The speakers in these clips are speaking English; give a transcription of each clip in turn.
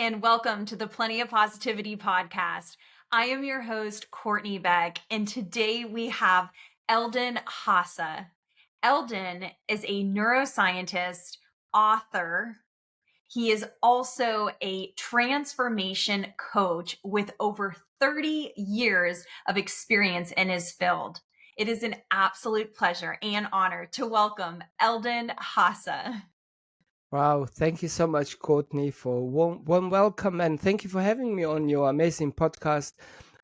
and welcome to the Plenty of Positivity podcast. I am your host, Courtney Beck, and today we have Eldin Hasa. Eldin is a neuroscientist, author. He is also a transformation coach with over 30 years of experience in his field. It is an absolute pleasure and honor to welcome Eldin Hasa. Wow, thank you so much, Courtney, for warm welcome, and thank you for having me on your amazing podcast.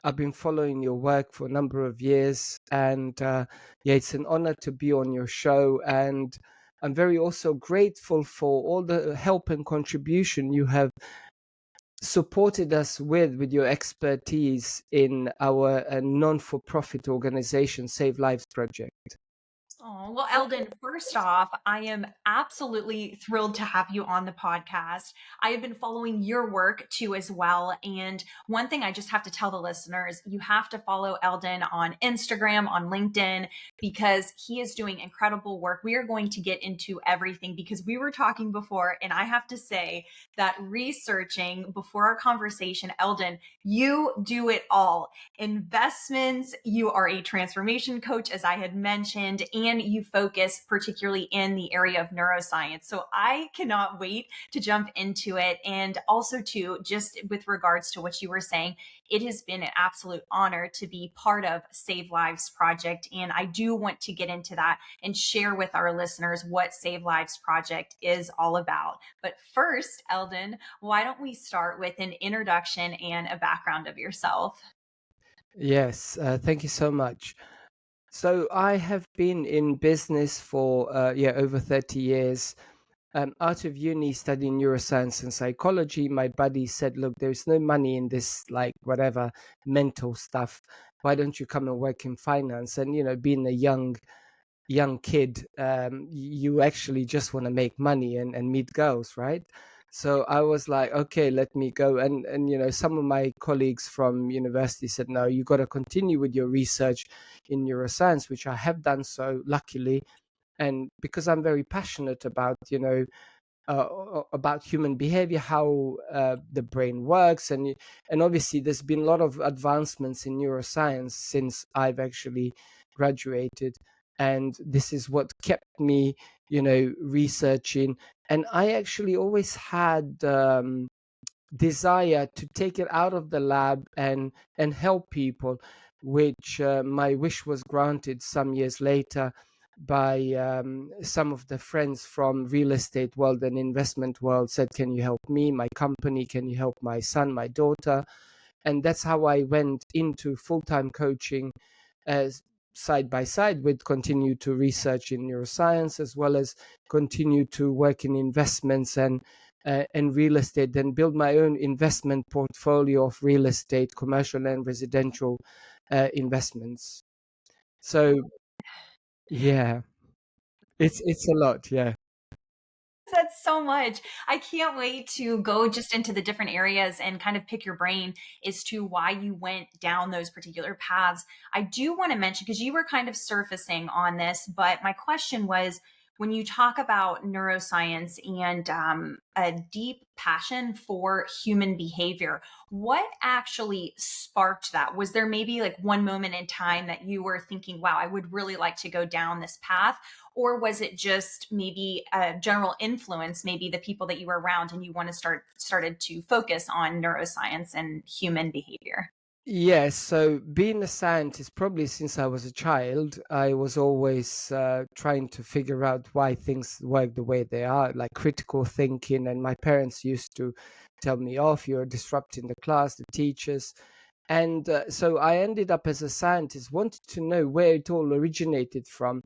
I've been following your work for a number of years, and yeah, it's an honor to be on your show. And I'm very also grateful for all the help and contribution you have supported us with your expertise in our non-for-profit organization, Save Lives Project. Oh, well, Eldin, first off, I am absolutely thrilled to have you on the podcast. I have been following your work too as well. And one thing I just have to tell the listeners, you have to follow Eldin on Instagram, on LinkedIn, because he is doing incredible work. We are going to get into everything because we were talking before, and I have to say that researching before our conversation, Eldin, you do it all. Investments, you are a transformation coach, as I had mentioned, and you focus particularly in the area of neuroscience. So I cannot wait to jump into it. And also too, just with regards to what you were saying, it has been an absolute honor to be part of Save Lives Project. And I do want to get into that and share with our listeners what Save Lives Project is all about. But first, Eldin, why don't we start with an introduction and a background of yourself? Yes, thank you so much. So I have been in business for over 30 years. Out of uni, studying neuroscience and psychology, my buddy said, "Look, there's no money in this, like whatever mental stuff. Why don't you come and work in finance?" And being a young kid, you actually just want to make money and meet girls, right? So I was like, okay, let me go. And some of my colleagues from university said, no, you got to continue with your research in neuroscience, which I have done so, luckily. And because I'm very passionate about about human behavior, how the brain works, and obviously there's been a lot of advancements in neuroscience since I've actually graduated, and this is what kept me, researching. And I actually always had desire to take it out of the lab and help people, which my wish was granted some years later by some of the friends from real estate world and investment world. Said, can you help me, my company? Can you help my son, my daughter? And that's how I went into full-time coaching, as side by side with continue to research in neuroscience, as well as continue to work in investments and real estate, and build my own investment portfolio of real estate, commercial and residential investments. So yeah, it's a lot. Yeah. That's so much. I can't wait to go just into the different areas and kind of pick your brain as to why you went down those particular paths. I do want to mention, because you were kind of surfacing on this, but my question was, when you talk about neuroscience and a deep passion for human behavior, what actually sparked that? Was there maybe like one moment in time that you were thinking, wow, I would really like to go down this path? Or was it just maybe a general influence, maybe the people that you were around and you want to started to focus on neuroscience and human behavior? Yes, so being a scientist, probably since I was a child, I was always trying to figure out why things work the way they are, like critical thinking. And my parents used to tell me off, you're disrupting the class, the teachers. And so I ended up as a scientist, wanted to know where it all originated from.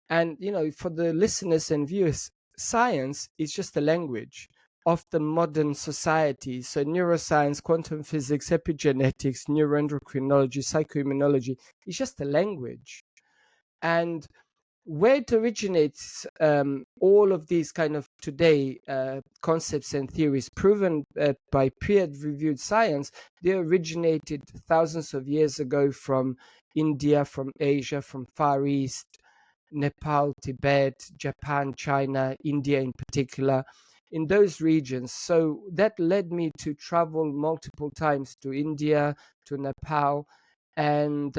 And, for the listeners and viewers, science is just a language of the modern society. So neuroscience, quantum physics, epigenetics, neuroendocrinology, psychoimmunology is just a language. And where it originates, all of these kind of today concepts and theories proven by peer-reviewed science, they originated thousands of years ago from India, from Asia, from Far East, Nepal, Tibet, Japan, China, India in particular. in those regions. So that led me to travel multiple times to India, to Nepal, and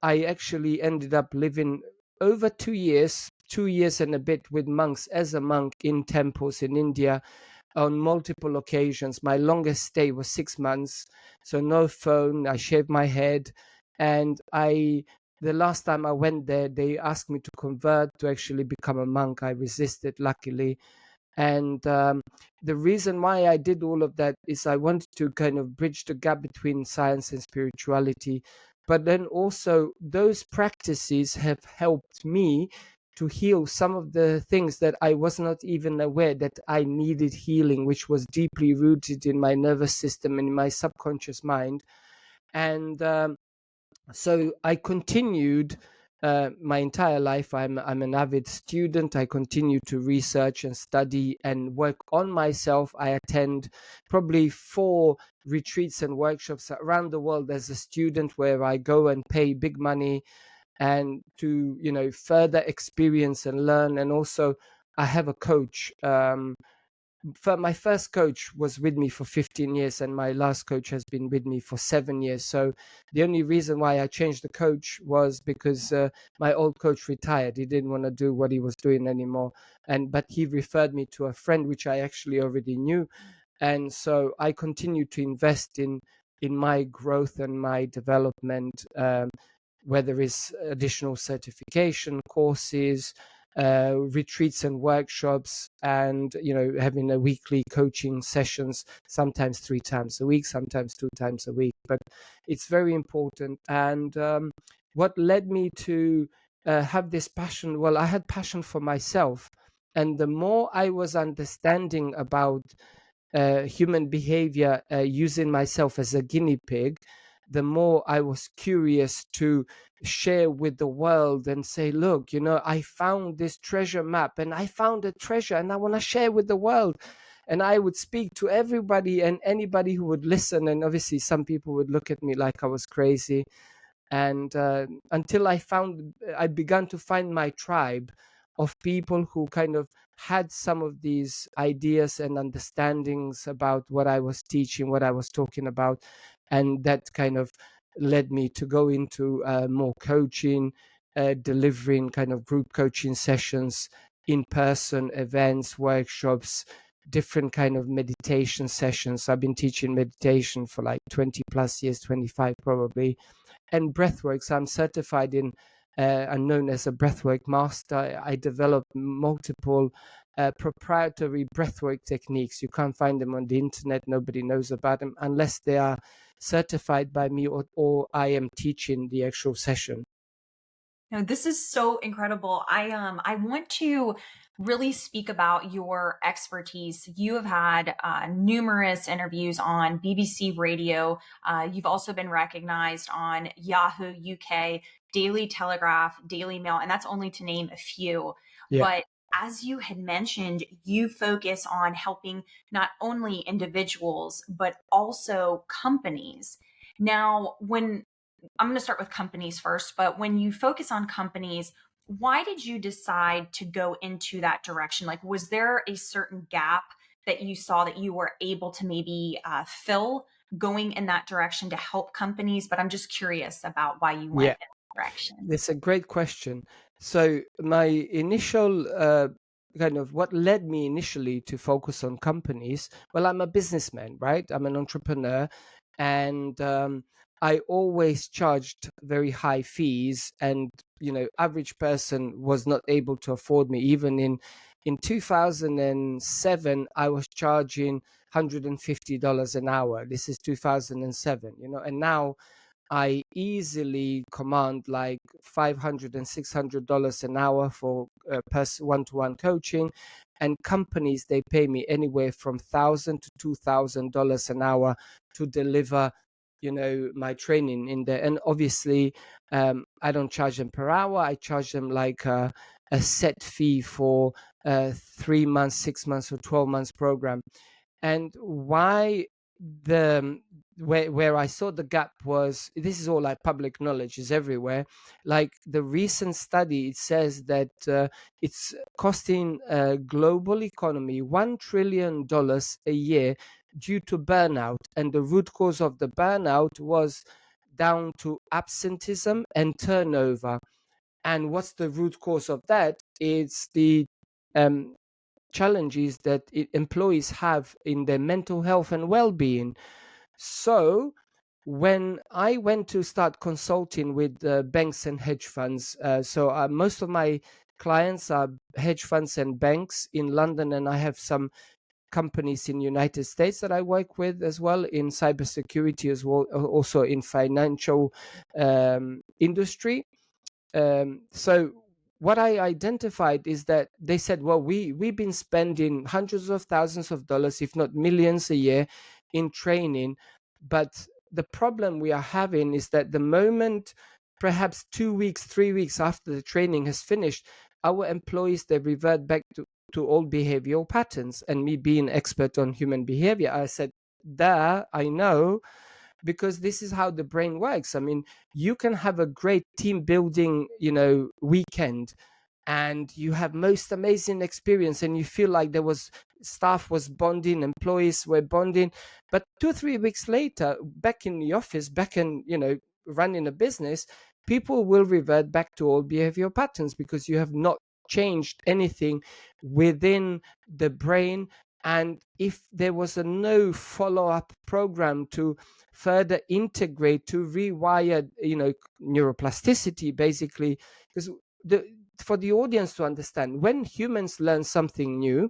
I actually ended up living over 2 years and a bit with monks as a monk in temples in India on multiple occasions. My longest stay was 6 months, so no phone. I shaved my head, and the last time I went there, they asked me to convert to actually become a monk. I resisted, luckily. And the reason why I did all of that is I wanted to kind of bridge the gap between science and spirituality. But then also, those practices have helped me to heal some of the things that I was not even aware that I needed healing, which was deeply rooted in my nervous system and in my subconscious mind. And so I continued my entire life. I'm an avid student. I continue to research and study and work on myself. I attend probably 4 retreats and workshops around the world as a student, where I go and pay big money and to further experience and learn. And also, I have a coach. My first coach was with me for 15 years, and my last coach has been with me for 7 years. So the only reason why I changed the coach was because my old coach retired. He didn't want to do what he was doing anymore, but he referred me to a friend which I actually already knew. And so I continue to invest in my growth and my development, whether it's additional certification courses, retreats and workshops, and having a weekly coaching sessions, sometimes 3 times a week, sometimes 2 times a week. But it's very important. And what led me to have this passion? Well, I had passion for myself, and the more I was understanding about human behavior, using myself as a guinea pig, the more I was curious to share with the world and say, look, I found this treasure map, and I found a treasure, and I want to share with the world. And I would speak to everybody and anybody who would listen. And obviously, some people would look at me like I was crazy. And until I began to find my tribe of people who kind of had some of these ideas and understandings about what I was teaching, what I was talking about. And that kind of led me to go into more coaching, delivering kind of group coaching sessions, in-person events, workshops, different kind of meditation sessions. I've been teaching meditation for like 20 plus years, 25 probably, and breathwork. So I'm certified in and known as a breathwork master. I developed multiple proprietary breathwork techniques. You can't find them on the internet. Nobody knows about them unless they are certified by me, or I am teaching the actual session. No, this is so incredible. I want to really speak about your expertise. You have had numerous interviews on BBC Radio. You've also been recognized on Yahoo UK, Daily Telegraph, Daily Mail, and that's only to name a few. Yeah. But as you had mentioned, you focus on helping not only individuals, but also companies. Now, when I'm going to start with companies first, but when you focus on companies, why did you decide to go into that direction? Like, was there a certain gap that you saw that you were able to maybe fill going in that direction to help companies? But I'm just curious about why you went Yeah. in that direction. That's a great question. So my initial kind of what led me initially to focus on companies. Well, I'm a businessman, right? I'm an entrepreneur, and I always charged very high fees, and average person was not able to afford me. Even in 2007, I was charging $150 an hour. This is 2007, and now I easily command like $500 and $600 an hour for one-to-one coaching, and companies, they pay me anywhere from $1,000 to $2,000 an hour to deliver, my training in there. And obviously, I don't charge them per hour. I charge them like a set fee for 3 months, 6 months, or 12 months program. And why the where I saw the gap was, this is all like public knowledge, is everywhere. Like the recent study, it says that it's costing global economy $1 trillion a year due to burnout, and the root cause of the burnout was down to absenteeism and turnover. And what's the root cause of that? It's the um, challenges that employees have in their mental health and well-being. So when I went to start consulting with banks and hedge funds, most of my clients are hedge funds and banks in London, and I have some companies in United States that I work with as well in cybersecurity, as well, also in financial industry. So what I identified is that they said, well, we've been spending hundreds of thousands of dollars, if not millions a year, in training, but the problem we are having is that the moment, perhaps 2 weeks, 3 weeks after the training has finished, our employees, they revert back to old behavioral patterns. And me being expert on human behavior, I said, there, I know, because this is how the brain works. I mean, you can have a great team building, weekend, and you have most amazing experience, and you feel like there was staff was bonding, employees were bonding, but 2 3 weeks later, back in the office, back in running a business, people will revert back to old behavioral patterns because you have not changed anything within the brain. And if there was a no follow-up program to further integrate, to rewire neuroplasticity, basically, because for the audience to understand, when humans learn something new,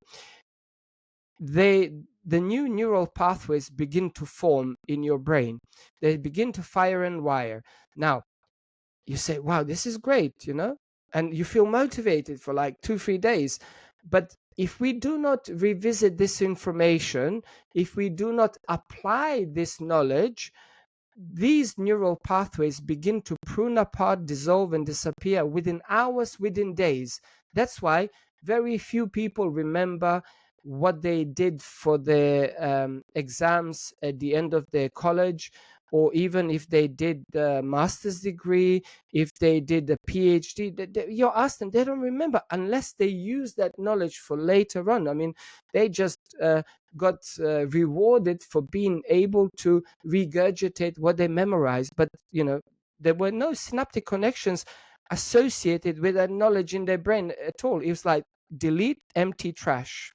the new neural pathways begin to form in your brain. They begin to fire and wire. Now you say, wow, this is great, and you feel motivated for like 2 3 days. But if we do not revisit this information, if we do not apply this knowledge, these neural pathways begin to prune apart, dissolve, and disappear within hours, within days. That's why very few people remember what they did for their exams at the end of their college, or even if they did the master's degree, if they did the PhD. You ask them, they don't remember unless they use that knowledge for later on. I mean, they just got rewarded for being able to regurgitate what they memorized, but there were no synaptic connections associated with that knowledge in their brain at all. It was like delete, empty trash.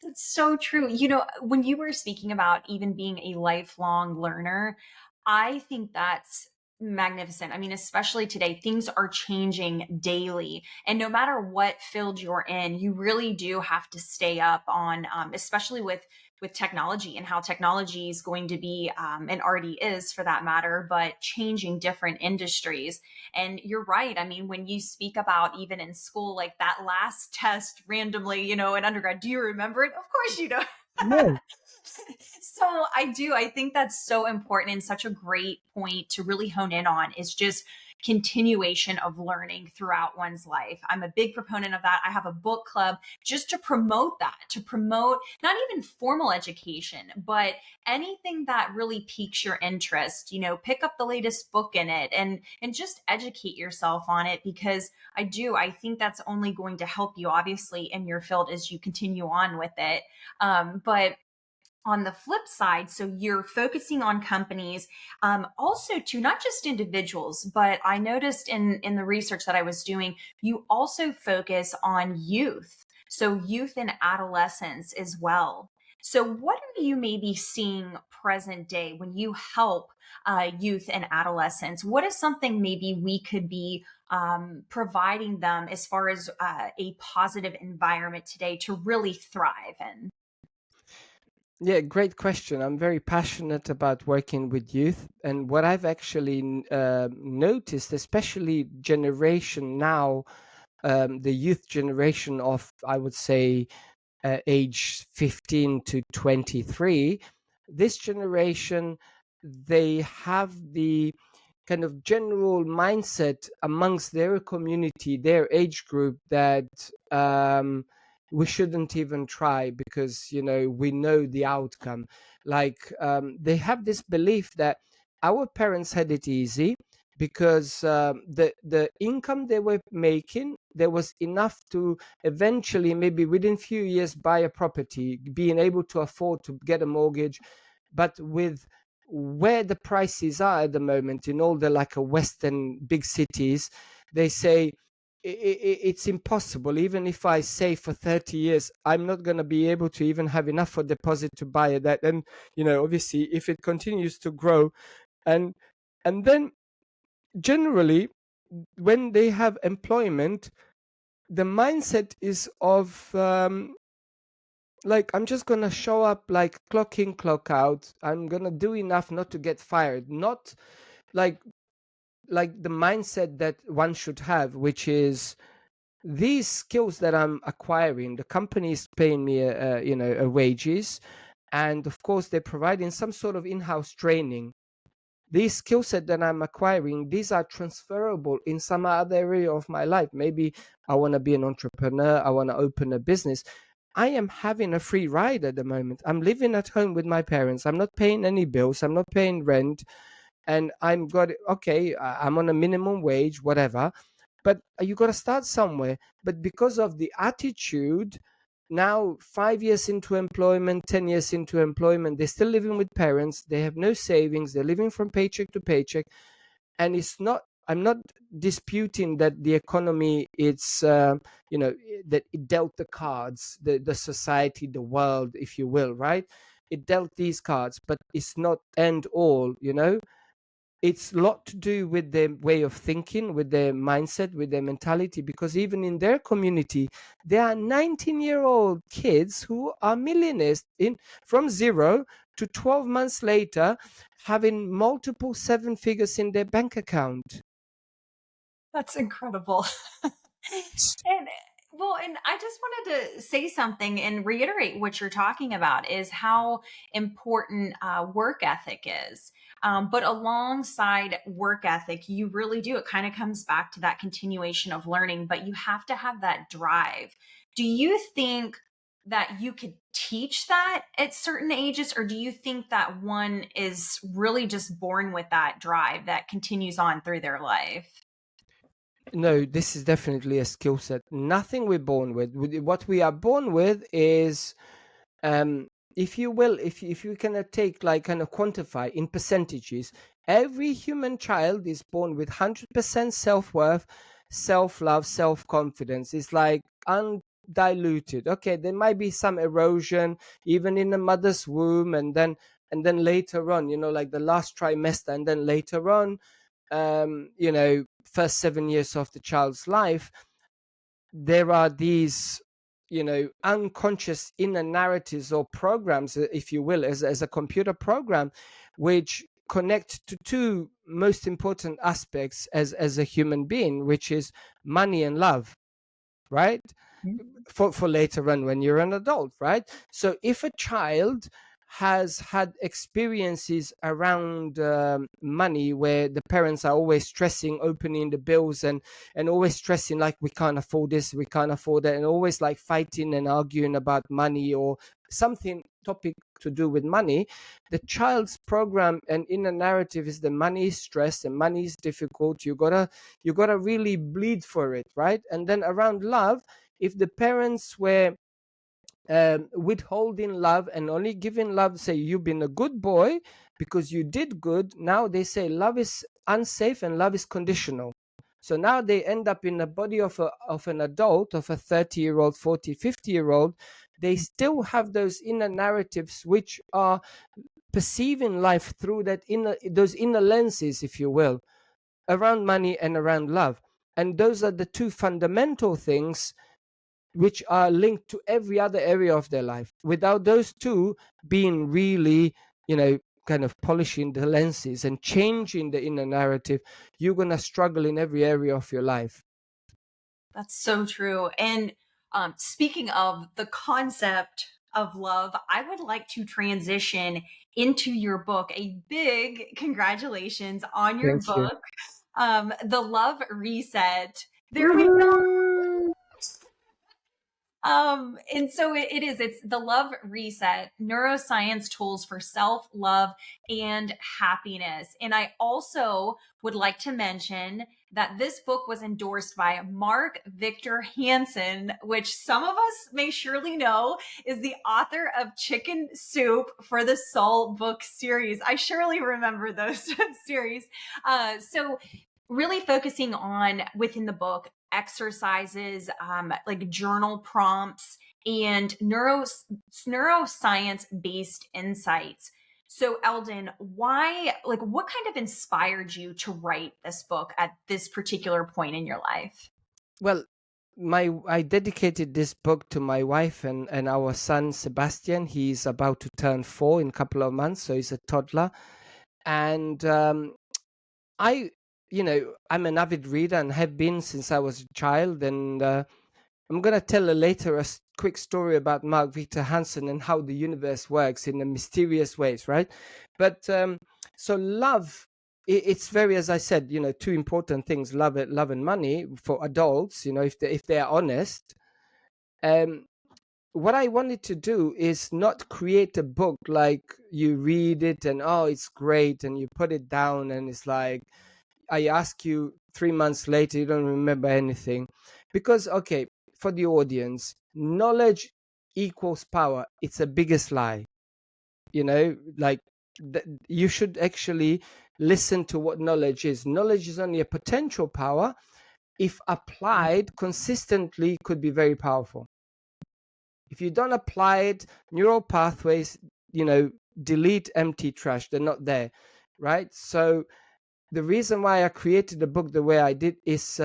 That's so true. When you were speaking about even being a lifelong learner, I think that's magnificent. I mean, especially today, things are changing daily. And no matter what field you're in, you really do have to stay up on, especially with technology and how technology is going to be, and already is for that matter, but changing different industries. And you're right. I mean, when you speak about even in school, like that last test randomly, in undergrad, do you remember it? Of course you don't. No. So I do. I think that's so important and such a great point to really hone in on is just continuation of learning throughout one's life. I'm a big proponent of that. I have a book club just to promote that, to promote not even formal education, but anything that really piques your interest. Pick up the latest book in it and just educate yourself on it, because I think that's only going to help you obviously in your field as you continue on with it. But on the flip side, so you're focusing on companies, also to not just individuals, but I noticed in the research that I was doing, you also focus on youth, so youth and adolescents as well. So what are you maybe seeing present day when you help youth and adolescents? What is something maybe we could be providing them as far as a positive environment today to really thrive in? Yeah, great question. I'm very passionate about working with youth, and what I've actually noticed, especially generation now, the youth generation of, I would say, age 15 to 23, this generation, they have the kind of general mindset amongst their community, their age group, that we shouldn't even try because we know the outcome. Like they have this belief that our parents had it easy because the income they were making, there was enough to eventually, maybe within few years, buy a property, being able to afford to get a mortgage. But with where the prices are at the moment in all the like western big cities, they say it's impossible. Even if I save for 30 years, I'm not going to be able to even have enough for deposit to buy that. And obviously, if it continues to grow, and then generally, when they have employment, the mindset is of like, I'm just gonna show up, like clock in, clock out. I'm gonna do enough not to get fired. Not like the mindset that one should have, which is these skills that I'm acquiring. The company is paying me a wages, and of course they're providing some sort of in-house training. These skill set that I'm acquiring, these are transferable in some other area of my life. Maybe I want to be an entrepreneur, I want to open a business. I am having a free ride at the moment. I'm living at home with my parents. I'm not paying any bills. I'm not paying rent. And I'm got okay, I'm on a minimum wage, whatever. But you got to start somewhere. But because of the attitude, now 5 years into employment, 10 years into employment, they're still living with parents. They have no savings. They're living from paycheck to paycheck. And it's not, I'm not disputing that the economy, it's that it dealt the cards, the society, the world, if you will, right? It dealt these cards, but it's not end all. It's a lot to do with their way of thinking, with their mindset, with their mentality, because even in their community, there are 19-year-old kids who are millionaires from zero to 12 months later, having multiple seven figures in their bank account. That's incredible. And well, and I just wanted to say something and reiterate what you're talking about is how important work ethic is. But alongside work ethic, you really do. It kind of comes back to that continuation of learning, but you have to have that drive. Do you think that you could teach that at certain ages, or do you think that one is really just born with that drive that continues on through their life? No, this is definitely a skill set. Nothing we're born with. What we are born with is, um, if you will, if you can take, like, kind of quantify in percentages, every human child is born with 100% self-worth, self-love, self-confidence. It's like undiluted. Okay, there might be some erosion even in the mother's womb, and then later on, like the last trimester, and then later on, first 7 years of the child's life, there are these, unconscious inner narratives or programs, if you will, as a computer program, which connect to two most important aspects as a human being, which is money and love, right? For later on when you're an adult, right? So if a child has had experiences around money, where the parents are always stressing opening the bills, and always stressing, like, we can't afford this, we can't afford that, and always like fighting and arguing about money or something topic to do with money, the child's program and inner narrative is the money is stress and money is difficult. You gotta really bleed for it, right? And then around love, if the parents were withholding love and only giving love, say you've been a good boy because you did good, now they say love is unsafe and love is conditional. So now they end up in the body of an adult, of a 30-year-old, 40, 50-year-old. They still have those inner narratives, which are perceiving life through those inner lenses, if you will, around money and around love. And those are the two fundamental things which are linked to every other area of their life. Without those two being really, kind of polishing the lenses and changing the inner narrative, you're going to struggle in every area of your life. That's so true. And speaking of the concept of love, I would like to transition into your book. A big congratulations on your Thank you. book, The Love Reset. There we go. Woohoo! And so it is, it's the Love Reset, Neuroscience Tools for Self Love and Happiness. And I also would like to mention that this book was endorsed by Mark Victor Hansen, which some of us may surely know is the author of Chicken Soup for the Soul book series. I surely remember those series. So really focusing on within the book exercises, like journal prompts and neuroscience based insights. So Eldin, why, like, what kind of inspired you to write this book at this particular point in your life? Well, my I dedicated this book to my wife and our son Sebastian. He's about to turn 4 in a couple of months, so he's a toddler. And I, I'm an avid reader and have been since I was a child. And I'm gonna tell later quick story about Mark Victor Hansen and how the universe works in a mysterious ways, right? But so love, it's very, as I said, two important things: love and money for adults. If they are honest. Um, what I wanted to do is not create a book like you read it and oh, it's great, and you put it down, and it's like I ask you 3 months later, you don't remember anything. Because, okay, for the audience, knowledge equals power. It's the biggest lie. Like you should actually listen to what knowledge is. Knowledge is only a potential power. If applied consistently, could be very powerful. If you don't apply it, neural pathways, delete empty trash. They're not there, right? So the reason why I created the book the way I did is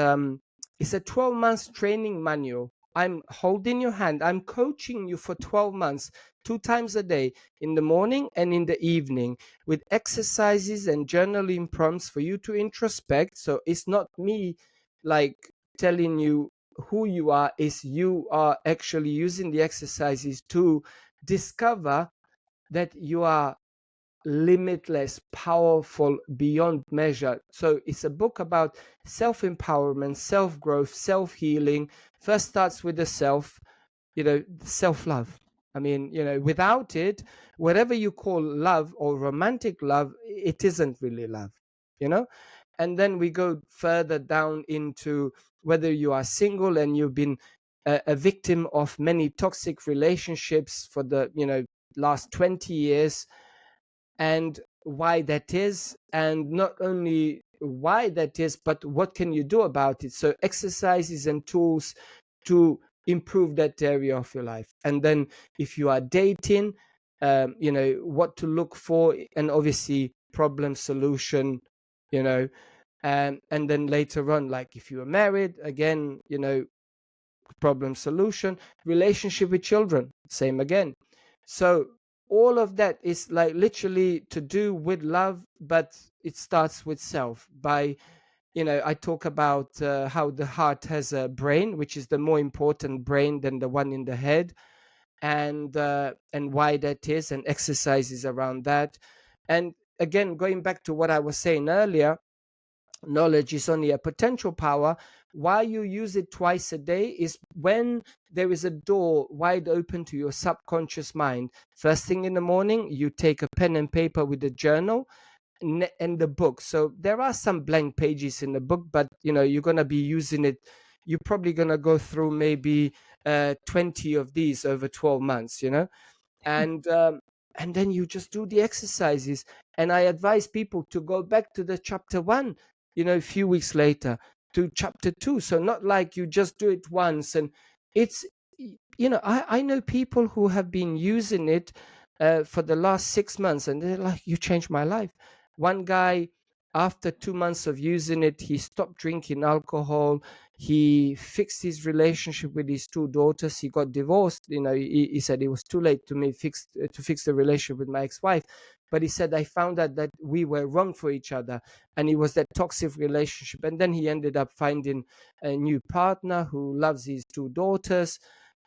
it's a 12 months training manual. I'm holding your hand. I'm coaching you for 12 months, 2 times a day, in the morning and in the evening, with exercises and journaling prompts for you to introspect. So it's not me like telling you who you are, is you are actually using the exercises to discover that you are limitless, powerful beyond measure. So it's a book about self-empowerment, self-growth, self-healing. First starts with the self, self-love. I mean, without it, whatever you call love or romantic love, it isn't really love, you know? And then we go further down into whether you are single and you've been a victim of many toxic relationships for the, last 20 years, and why that is, and not only why that is, but what can you do about it. So exercises and tools to improve that area of your life. And then if you are dating, what to look for, and obviously problem solution, and then later on, like if you are married, again, problem solution, relationship with children, same again. So all of that is like literally to do with love, but it starts with self. By I talk about how the heart has a brain, which is the more important brain than the one in the head, and why that is, and exercises around that. And again, going back to what I was saying earlier, knowledge is only a potential power. Why you use it twice a day is when there is a door wide open to your subconscious mind. First thing in the morning, you take a pen and paper with a journal and the book. So there are some blank pages in the book, but you're going to be using it. You're probably going to go through maybe 20 of these over 12 months, and and then you just do the exercises. And I advise people to go back to the chapter 1, a few weeks later, to chapter 2. So not like you just do it once. And it's I know people who have been using it for the last 6 months, and they're like, you changed my life. One guy, after 2 months of using it, he stopped drinking alcohol. He fixed his relationship with his 2 daughters. He got divorced. He said it was too late to fix the relationship with my ex-wife. But he said, I found out that we were wrong for each other, and it was that toxic relationship. And then he ended up finding a new partner who loves his 2 daughters.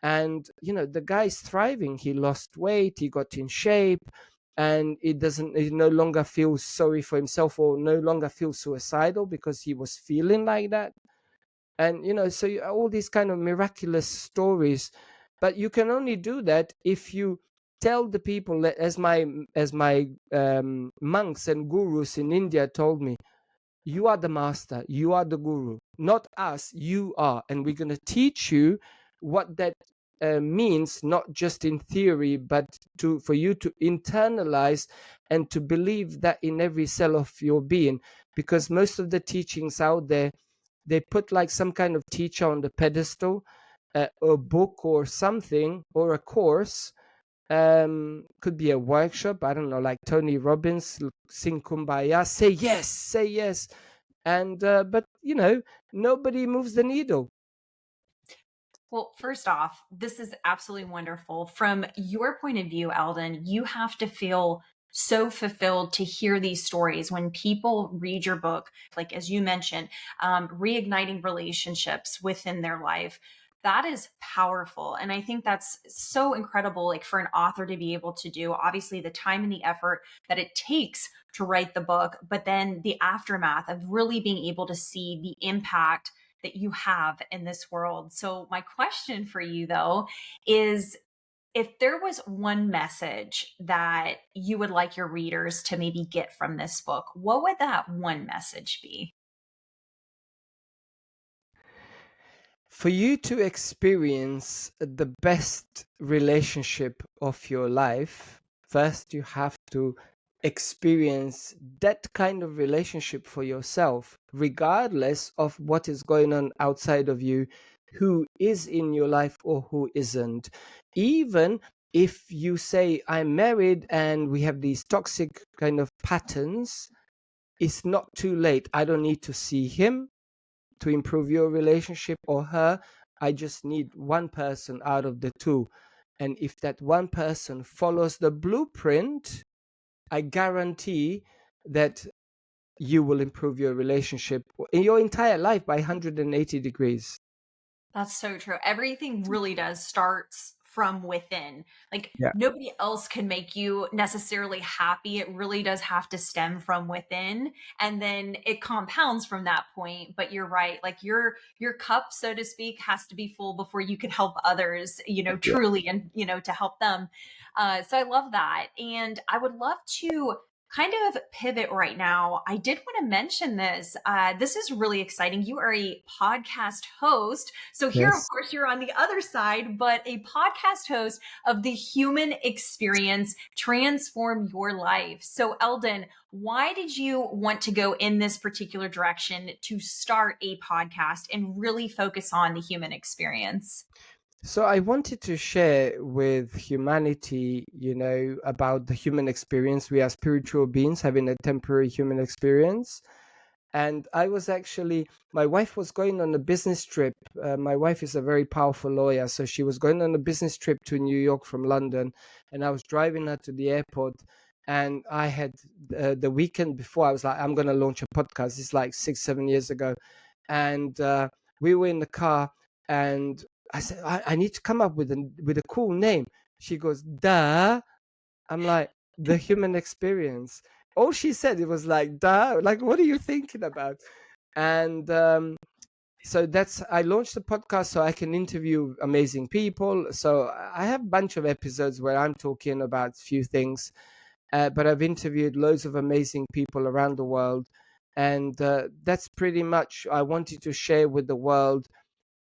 And the guy's thriving. He lost weight, he got in shape, and he no longer feels sorry for himself, or no longer feels suicidal because he was feeling like that. And so all these kind of miraculous stories. But you can only do that if you tell the people that, as my monks and gurus in India told me, you are the master, you are the guru, not us, you are. And we're going to teach you what that means, not just in theory, but for you to internalize and to believe that in every cell of your being. Because most of the teachings out there, they put like some kind of teacher on the pedestal, a book or something, or a course. Could be a workshop, I don't know, like Tony Robbins, sing kumbaya, say yes, and but nobody moves the needle. Well, first off, this is absolutely wonderful. From your point of view, Eldin, you have to feel so fulfilled to hear these stories when people read your book, like as you mentioned, reigniting relationships within their life. That is powerful. And I think that's so incredible, like for an author to be able to do, obviously, the time and the effort that it takes to write the book, but then the aftermath of really being able to see the impact that you have in this world. So, my question for you, though, is if there was one message that you would like your readers to maybe get from this book, what would that one message be? For you to experience the best relationship of your life, first you have to experience that kind of relationship for yourself, regardless of what is going on outside of you, who is in your life or who isn't. Even if you say, I'm married and we have these toxic kind of patterns, it's not too late. I don't need to see him to improve your relationship or her. I just need one person out of the two. And if that one person follows the blueprint, I guarantee that you will improve your relationship in your entire life by 180 degrees. That's so true. Everything really does starts from within. Like Yeah. nobody else can make you necessarily happy. It really does have to stem from within, and then it compounds from that point. But you're right. Like your cup, so to speak, has to be full before you can help others, Yeah. truly, and to help them. So I love that. And I would love to kind of pivot right now. I did want to mention this. This is really exciting. You are a podcast host. So here, of Yes. course, you're on the other side, but a podcast host of the human experience transform your life. So, Eldin, why did you want to go in this particular direction to start a podcast and really focus on the human experience? So I wanted to share with humanity, about the human experience. We are spiritual beings having a temporary human experience. And I was actually, my wife was going on a business trip. My wife is a very powerful lawyer. So she was going on a business trip to New York from London. And I was driving her to the airport. And I had the weekend before, I was like, I'm going to launch a podcast. It's like 6, 7 years ago. And we were in the car and I said, I need to come up with a cool name. She goes, duh. I'm like, the human experience. All she said, it was like, duh, like, what are you thinking about? And so I launched the podcast so I can interview amazing people. So I have a bunch of episodes where I'm talking about few things, but I've interviewed loads of amazing people around the world. And that's pretty much, I wanted to share with the world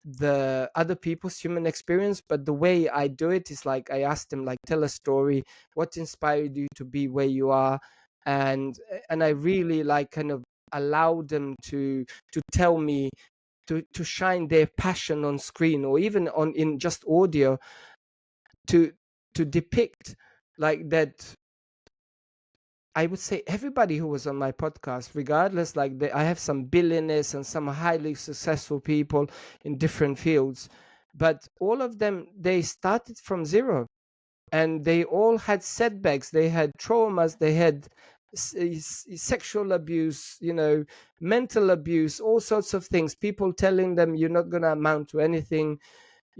the other people's human experience. But the way I do it is like I ask them, like, tell a story, what inspired you to be where you are. And I really like kind of allow them to tell me, to shine their passion on screen or even on in just audio, to depict like that. I would say everybody who was on my podcast, regardless, like I have some billionaires and some highly successful people in different fields, but all of them, they started from zero and they all had setbacks. They had traumas, they had sexual abuse, mental abuse, all sorts of things. People telling them you're not going to amount to anything,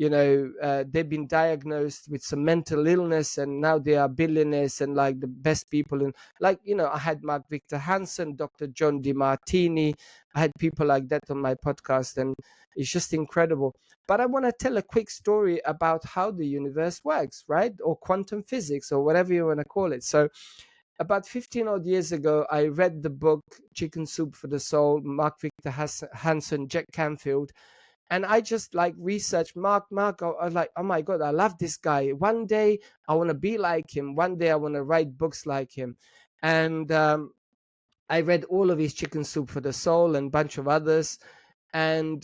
they've been diagnosed with some mental illness, and now they are billionaires and like the best people in, like, I had Mark Victor Hansen, Dr. John DiMartini. I had people like that on my podcast, and it's just incredible. But I want to tell a quick story about how the universe works, right? Or quantum physics, or whatever you want to call it. So about 15 odd years ago, I read the book Chicken Soup for the Soul, Mark Victor Hansen, Jack Canfield. And I just like researched Mark. I was like, oh my God, I love this guy. One day I want to be like him. One day I want to write books like him. And I read all of his Chicken Soup for the Soul and a bunch of others. And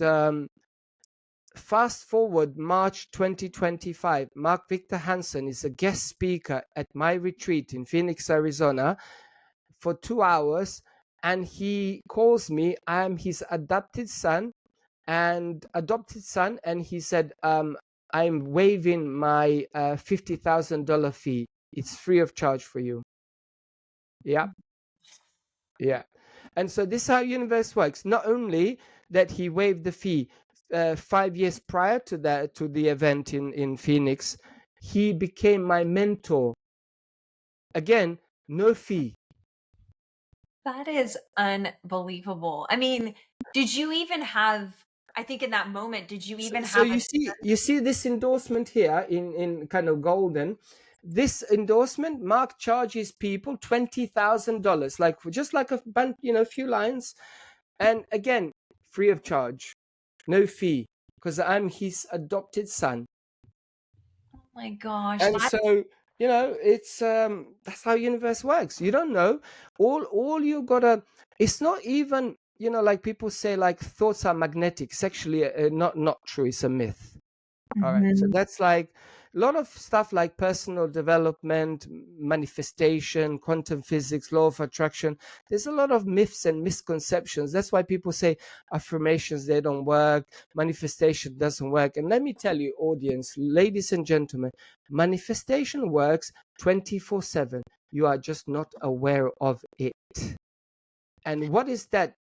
fast forward March 2025, Mark Victor Hansen is a guest speaker at my retreat in Phoenix, Arizona for 2 hours. And he calls me. I am his adopted son. And he said, I'm waiving my $50,000 fee. It's free of charge for you. Yeah. And so this is how universe works. Not only that he waived the fee 5 years prior to the event in Phoenix, he became my mentor. Again, no fee. That is unbelievable. I mean, did you even have, I think in that moment, did you even So have you see this endorsement here in kind of golden. This endorsement, Mark charges people $20,000, like just like a bunch, a few lines, and again, free of charge, no fee, because I'm his adopted son. oh my gosh. And so it's that's how universe works. You don't know. All you gotta, it's not even, like people say, like thoughts are magnetic. Sexually, not true. It's a myth. All right. So that's like a lot of stuff like personal development, manifestation, quantum physics, law of attraction. There's a lot of myths and misconceptions. That's why people say affirmations, they don't work, manifestation doesn't work. And let me tell you, audience, ladies and gentlemen, manifestation works 24/7. You are just not aware of it. And what is that?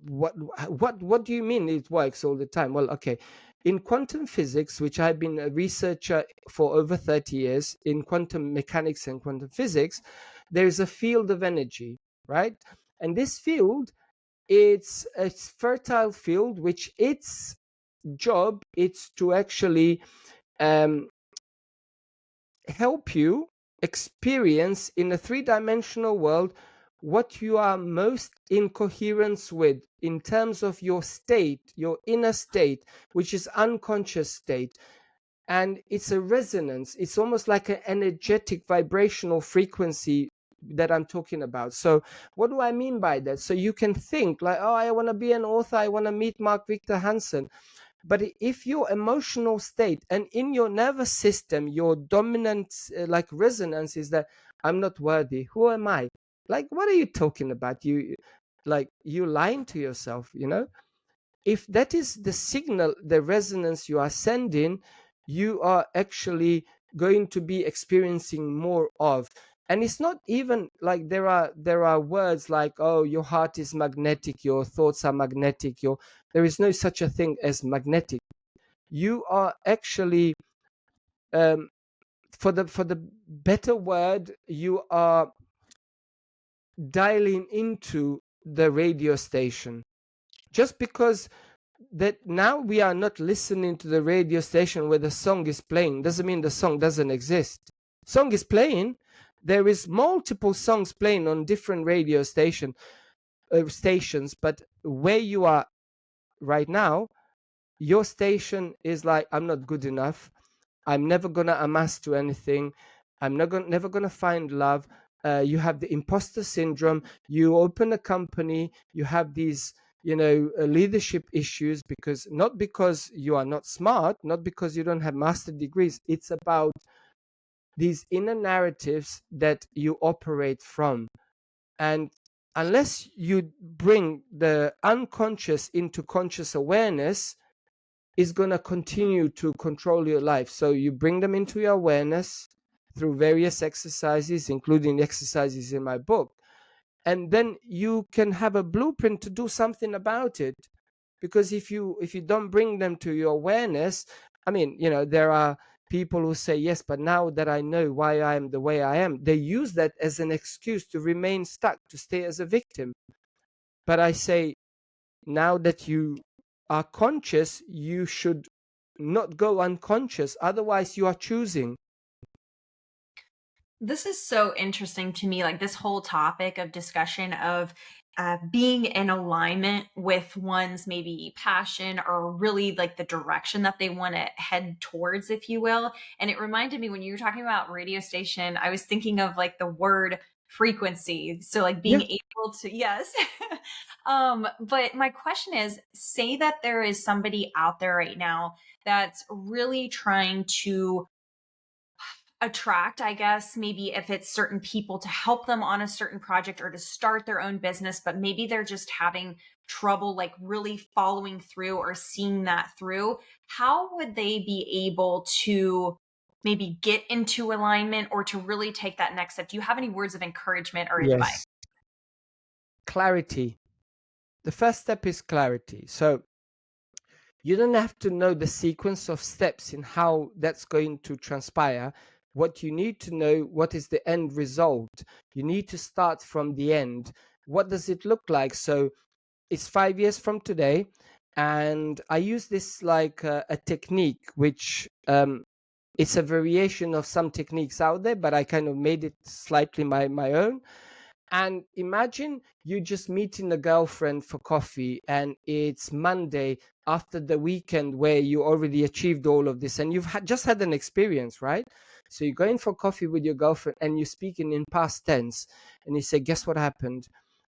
What do you mean it works all the time? Well, okay. In quantum physics, which I've been a researcher for over 30 years, in quantum mechanics and quantum physics, there is a field of energy, right? And this field, it's a fertile field, which its job is to actually help you experience in a three-dimensional world what you are most in coherence with in terms of your state, your inner state, which is unconscious state. And it's a resonance. It's almost like an energetic vibrational frequency that I'm talking about. So what do I mean by that? So you can think like, oh, I want to be an author. I want to meet Mark Victor Hansen. But if your emotional state and in your nervous system, your dominant like resonance is that I'm not worthy. Who am I? Like, what are you talking about? You lying to yourself, If that is the signal, the resonance you are sending, you are actually going to be experiencing more of. And it's not even like there are words like, oh, your heart is magnetic, your thoughts are magnetic, there is no such a thing as magnetic. You are actually for the better word, you are dialing into the radio station. Just because that now we are not listening to the radio station where the song is playing doesn't mean the song doesn't exist. Song is playing. There is multiple songs playing on different radio stations, but where you are right now, your station is like, I'm not good enough. I'm never gonna amass to anything. I'm never gonna find love. You have the imposter syndrome. You open a company. You have these, leadership issues not because you are not smart, not because you don't have master degrees. It's about these inner narratives that you operate from. And unless you bring the unconscious into conscious awareness, is going to continue to control your life. So you bring them into your awareness through various exercises, including exercises in my book. And then you can have a blueprint to do something about it. Because if you don't bring them to your awareness, I mean, there are people who say, yes, but now that I know why I am the way I am, they use that as an excuse to remain stuck, to stay as a victim. But I say, now that you are conscious, you should not go unconscious. Otherwise, you are choosing. This is so interesting to me, like this whole topic of discussion of being in alignment with one's maybe passion or really like the direction that they want to head towards, if you will. And it reminded me when you were talking about radio station, I was thinking of like the word frequency. So like being Yeah. able to, yes. But my question is, say that there is somebody out there right now that's really trying to attract, I guess, maybe if it's certain people to help them on a certain project or to start their own business, but maybe they're just having trouble like really following through or seeing that through. How would they be able to maybe get into alignment or to really take that next step? Do you have any words of encouragement or advice? Yes. Clarity. The first step is clarity. So you don't have to know the sequence of steps in how that's going to transpire. What you need to know, what is the end result? You need to start from the end. What does it look like? So it's 5 years from today, and I use this like a technique, which it's a variation of some techniques out there, but I kind of made it slightly my own. And imagine you just meeting a girlfriend for coffee, and it's Monday after the weekend where you already achieved all of this, and you've just had an experience, right? So you're going for coffee with your girlfriend, and you're speaking in past tense, and you say, "Guess what happened?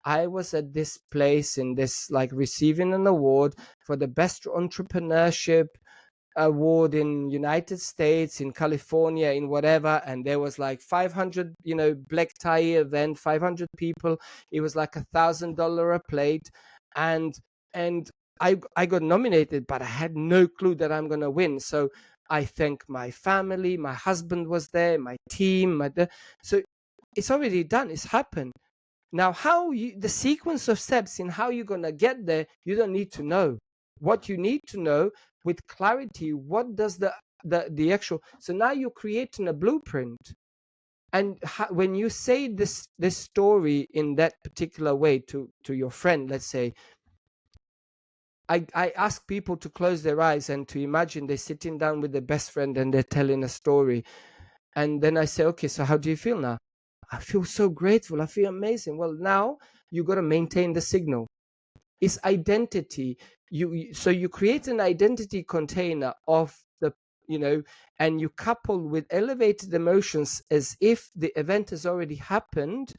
I was at this place in this, like, receiving an award for the best entrepreneurship award in United States, in California, in whatever, and there was like 500, black tie event, 500 people. It was like $1,000 a plate, and I got nominated, but I had no clue that I'm gonna win. So I thank my family, my husband was there, my team, so it's already done, it's happened. Now, the sequence of steps in how you're gonna get there, you don't need to know. What you need to know with clarity, what does the actual. So now you're creating a blueprint, and when you say this story in that particular way to your friend, let's say, I ask people to close their eyes and to imagine they're sitting down with their best friend and they're telling a story, and then I say, okay, so how do you feel now? I feel so grateful. I feel amazing. Well, now you got to maintain the signal. It's identity. So you create an identity container of the, and you couple with elevated emotions as if the event has already happened.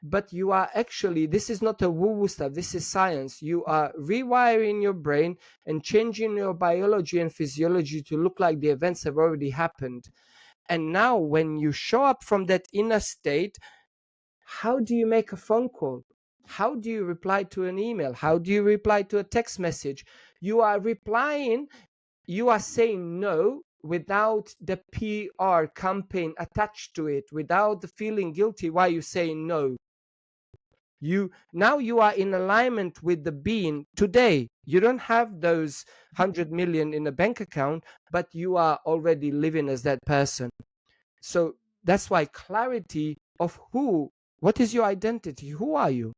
But you are actually, this is not a woo-woo stuff. This is science. You are rewiring your brain and changing your biology and physiology to look like the events have already happened. And now when you show up from that inner state, how do you make a phone call? How do you reply to an email? How do you reply to a text message? You are replying, you are saying no without the PR campaign attached to it, without the feeling guilty why you're saying no. You are in alignment with the being today. You don't have those 100 million in a bank account, but you are already living as that person. So that's why clarity of what is your identity? Who are you?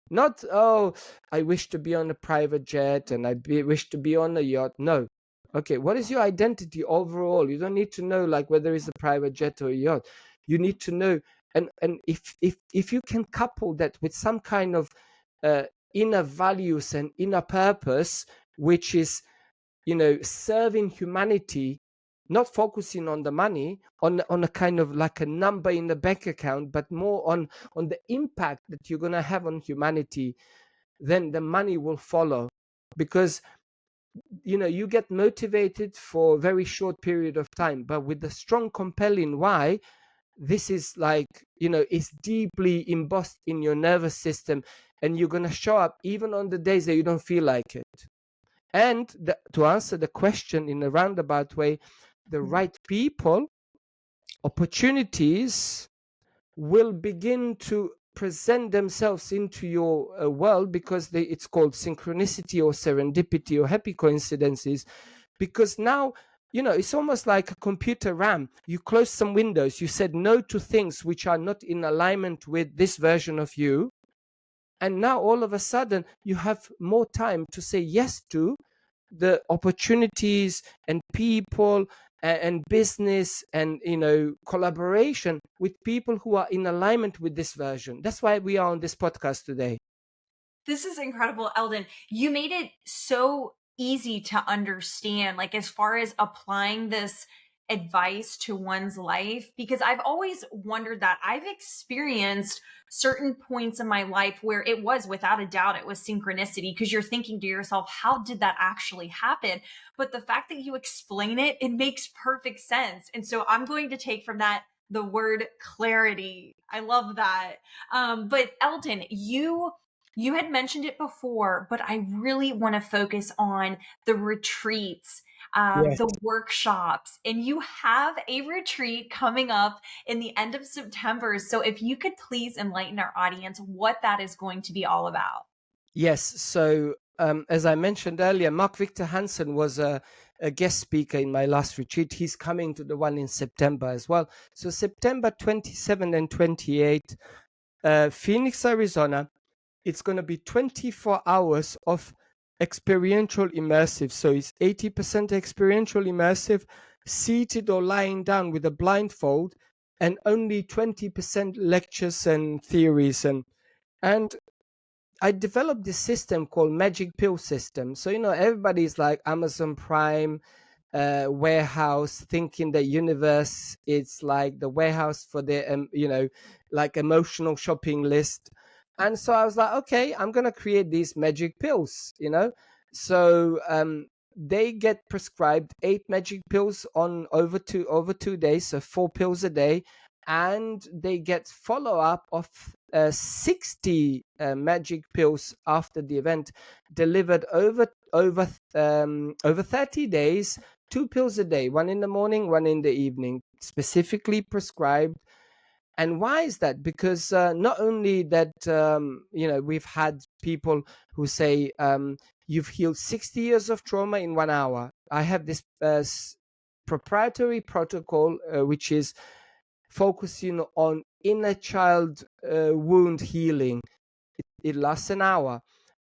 Not, oh, I wish to be on a private jet and wish to be on a yacht. No. Okay, what is your identity overall? You don't need to know like whether it's a private jet or a yacht. You need to know, and if you can couple that with some kind of inner values and inner purpose, which is, serving humanity, not focusing on the money, on a kind of like a number in the bank account, but more on the impact that you're going to have on humanity, then the money will follow. Because you get motivated for a very short period of time, but with the strong compelling why, this is like, it's deeply embossed in your nervous system, and you're going to show up even on the days that you don't feel like it. And to answer the question in a roundabout way, the right people, opportunities will begin to present themselves into your world, because it's called synchronicity or serendipity or happy coincidences. because now, it's almost like a computer RAM. You close some windows, you said no to things which are not in alignment with this version of you, and now all of a sudden you have more time to say yes to the opportunities and people and business and collaboration with people who are in alignment with this version. That's why we are on this podcast today. This is incredible, Eldin. You made it so easy to understand, like as far as applying this advice to one's life, because I've always wondered that. I've experienced certain points in my life where it was, without a doubt, it was synchronicity, because you're thinking to yourself, how did that actually happen? But the fact that you explain it, it makes perfect sense. And so I'm going to take from that the word clarity. I love that. But Eldin, you had mentioned it before, but I really want to focus on the retreats, Yes. the workshops, and you have a retreat coming up in the end of September. So if you could please enlighten our audience what that is going to be all about. Yes. So, as I mentioned earlier, Mark Victor Hansen was a guest speaker in my last retreat. He's coming to the one in September as well. So, September 27 and 28, Phoenix, Arizona. It's going to be 24 hours of experiential immersive. So, it's 80% experiential immersive, seated or lying down with a blindfold, and only 20% lectures and theories. And I developed this system called Magic Pill System. So, everybody's like Amazon Prime, warehouse, thinking the universe it's like the warehouse for their, like emotional shopping list. And so I was like, okay, I'm going to create these magic pills. So, they get prescribed 8 magic pills on over 2 days, so 4 pills a day, and they get follow up of 60 magic pills after the event, delivered over 30 days, 2 pills a day, one in the morning, one in the evening, specifically prescribed. And why is that? Because not only that, we've had people who say, you've healed 60 years of trauma in 1 hour. I have this proprietary protocol, which is focusing on inner child wound healing. It lasts an hour.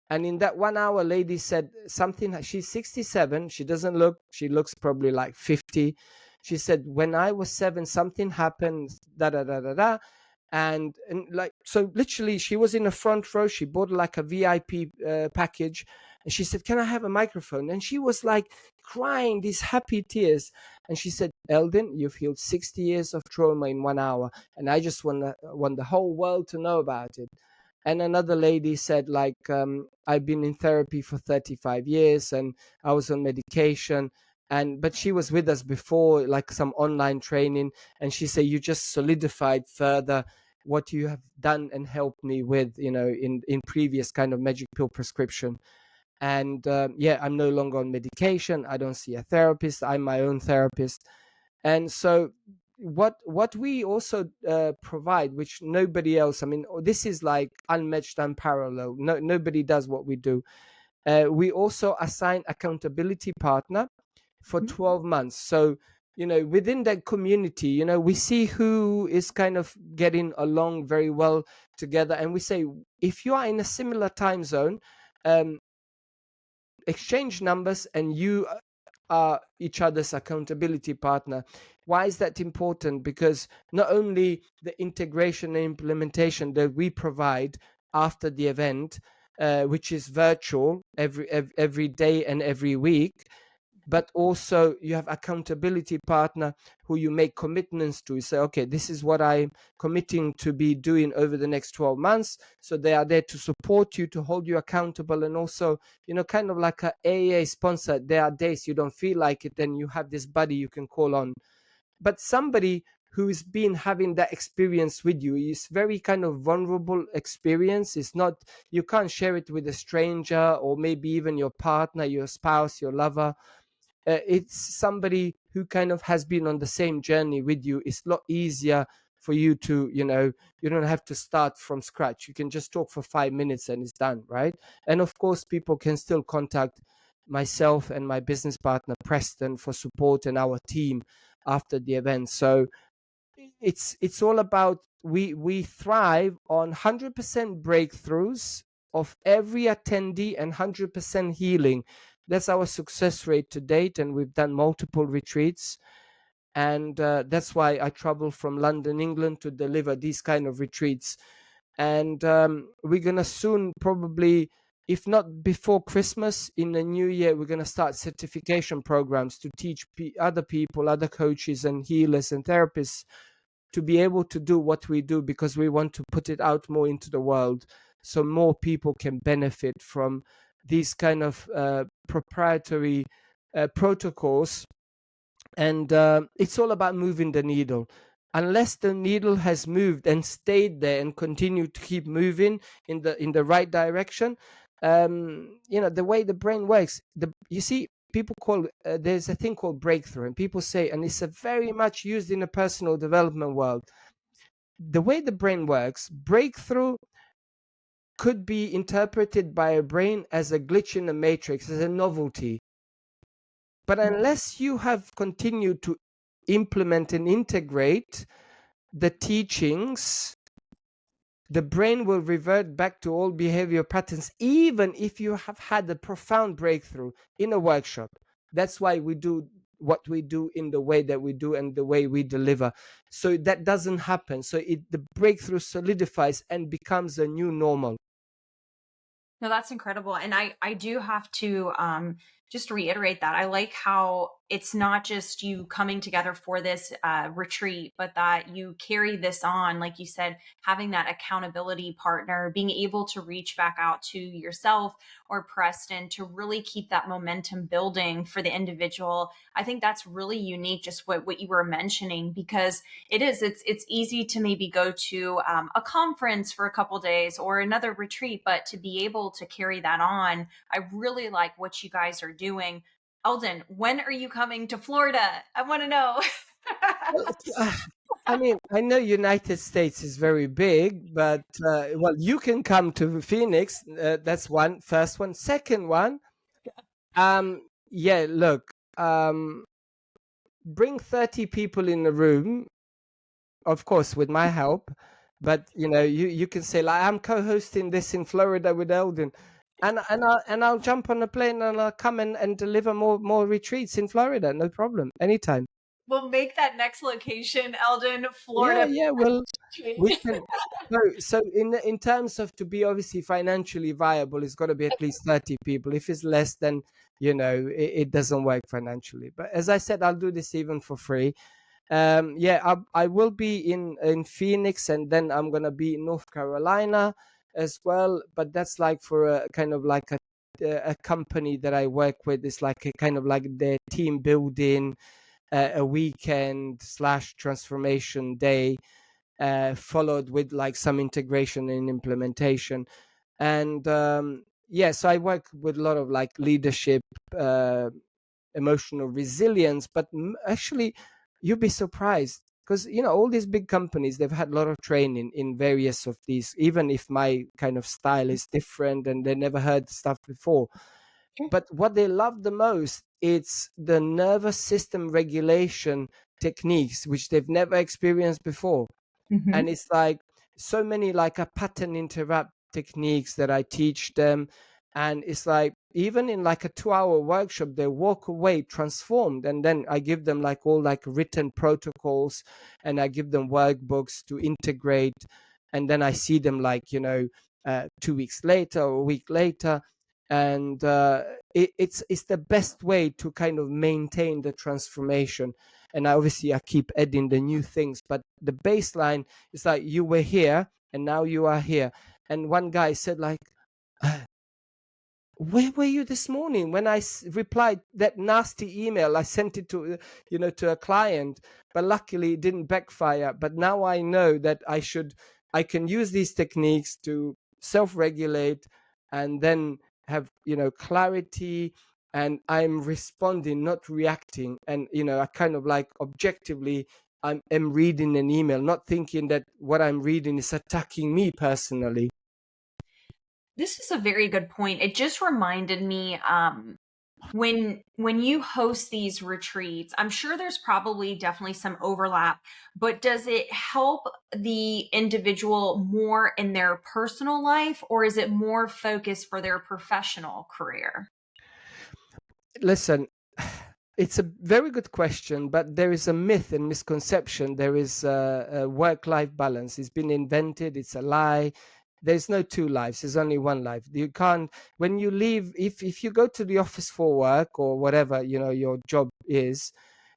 And in that 1 hour, lady said something. She's 67. She looks probably like 50. She said, when I was 7, something happened, da da da da da. And like, so literally she was in the front row. She bought like a VIP package. And she said, can I have a microphone? And she was like crying these happy tears. And she said, Eldin, you've healed 60 years of trauma in 1 hour. And I just want the whole world to know about it. And another lady said, like, I've been in therapy for 35 years and I was on medication. But she was with us before, like some online training. And she said, you just solidified further what you have done and helped me with, in previous kind of magic pill prescription. And I'm no longer on medication. I don't see a therapist. I'm my own therapist. And so what we also provide, which nobody else, I mean, this is like unmatched, unparalleled. Nobody does what we do. We also assign accountability partner for 12 months. So, within that community, we see who is kind of getting along very well together. And we say, if you are in a similar time zone, exchange numbers, and you are each other's accountability partner. Why is that important? Because not only the integration and implementation that we provide after the event, which is virtual every day and every week, but also you have accountability partner who you make commitments to. You say, okay, this is what I'm committing to be doing over the next 12 months. So they are there to support you, to hold you accountable, and also, kind of like a AA sponsor. There are days you don't feel like it, then you have this buddy you can call on. But somebody who's been having that experience with you is very kind of vulnerable experience. It's not, you can't share it with a stranger or maybe even your partner, your spouse, your lover. It's somebody who kind of has been on the same journey with you. It's a lot easier for you to, you don't have to start from scratch. You can just talk for 5 minutes and it's done, right? And of course, people can still contact myself and my business partner Preston for support and our team after the event. So it's all about, we thrive on 100% breakthroughs of every attendee and 100% healing. That's our success rate to date, and we've done multiple retreats. And that's why I travel from London, England, to deliver these kind of retreats. And we're gonna soon, probably, if not before Christmas, in the new year, we're gonna start certification programs to teach other people, other coaches and healers and therapists to be able to do what we do, because we want to put it out more into the world so more people can benefit from these kind of proprietary protocols. And it's all about moving the needle. Unless the needle has moved and stayed there and continued to keep moving in the right direction, the way the brain works, you see, people call there's a thing called breakthrough, and people say, and it's a very much used in the personal development world. The way the brain works, breakthrough could be interpreted by a brain as a glitch in the matrix, as a novelty. But unless you have continued to implement and integrate the teachings, the brain will revert back to old behavior patterns, even if you have had a profound breakthrough in a workshop. That's why we do what we do in the way that we do and the way we deliver. So that doesn't happen. So the breakthrough solidifies and becomes a new normal. No, that's incredible. And I do have to just reiterate that. I like how it's not just you coming together for this retreat, but that you carry this on, like you said, having that accountability partner, being able to reach back out to yourself or Preston to really keep that momentum building for the individual. I think that's really unique, just what you were mentioning, because it's easy to maybe go to a conference for a couple days or another retreat, but to be able to carry that on, I really like what you guys are doing. Eldin, when are you coming to Florida? I want to know. I mean, I know United States is very big, but well, you can come to Phoenix. That's first one. Second one, yeah, look, bring 30 people in a room, of course, with my help. But you can say, like, I'm co-hosting this in Florida with Eldin, and I'll jump on a plane and I'll come and deliver more retreats in Florida. No problem, anytime. We'll make that next location, Eldin, Yeah, Florida. yeah. Well, we can. So in terms of, to be obviously financially viable, it's got to be at least 30 people. If it's less, then it doesn't work financially. But as I said, I'll do this even for free. Yeah, I will be in Phoenix, and then I'm gonna be in North Carolina as well. But that's like for a kind of like a company that I work with. It's like a kind of like their team building, a weekend / transformation day, followed with like some integration and implementation. And yeah, so I work with a lot of like leadership, emotional resilience. But actually, you'd be surprised, because all these big companies, they've had a lot of training in various of these, even if my kind of style is different and they never heard stuff before. But what they love the most, it's the nervous system regulation techniques, which they've never experienced before. Mhm. And it's like so many like a pattern interrupt techniques that I teach them. And it's like, even in like a 2-hour workshop, they walk away transformed. And then I give them like all like written protocols, and I give them workbooks to integrate. And then I see them like 2 weeks later or a week later. And it's the best way to kind of maintain the transformation. And obviously I keep adding the new things, but the baseline is like, you were here and now you are here. And one guy said like, where were you this morning when I replied that nasty email? I sent it to to a client, but luckily it didn't backfire. But now I know that I can use these techniques to self-regulate, and then have clarity, and I'm responding, not reacting. And I kind of like objectively, I'm reading an email, not thinking that what I'm reading is attacking me personally. This is a very good point. It just reminded me When you host these retreats, I'm sure there's probably definitely some overlap, but does it help the individual more in their personal life, or is it more focused for their professional career? Listen, it's a very good question, but there is a myth and misconception. There is a work-life balance. It's been invented. It's a lie. There's no two lives. There's only one life. You can't, when you leave, if you go to the office for work or whatever, your job is,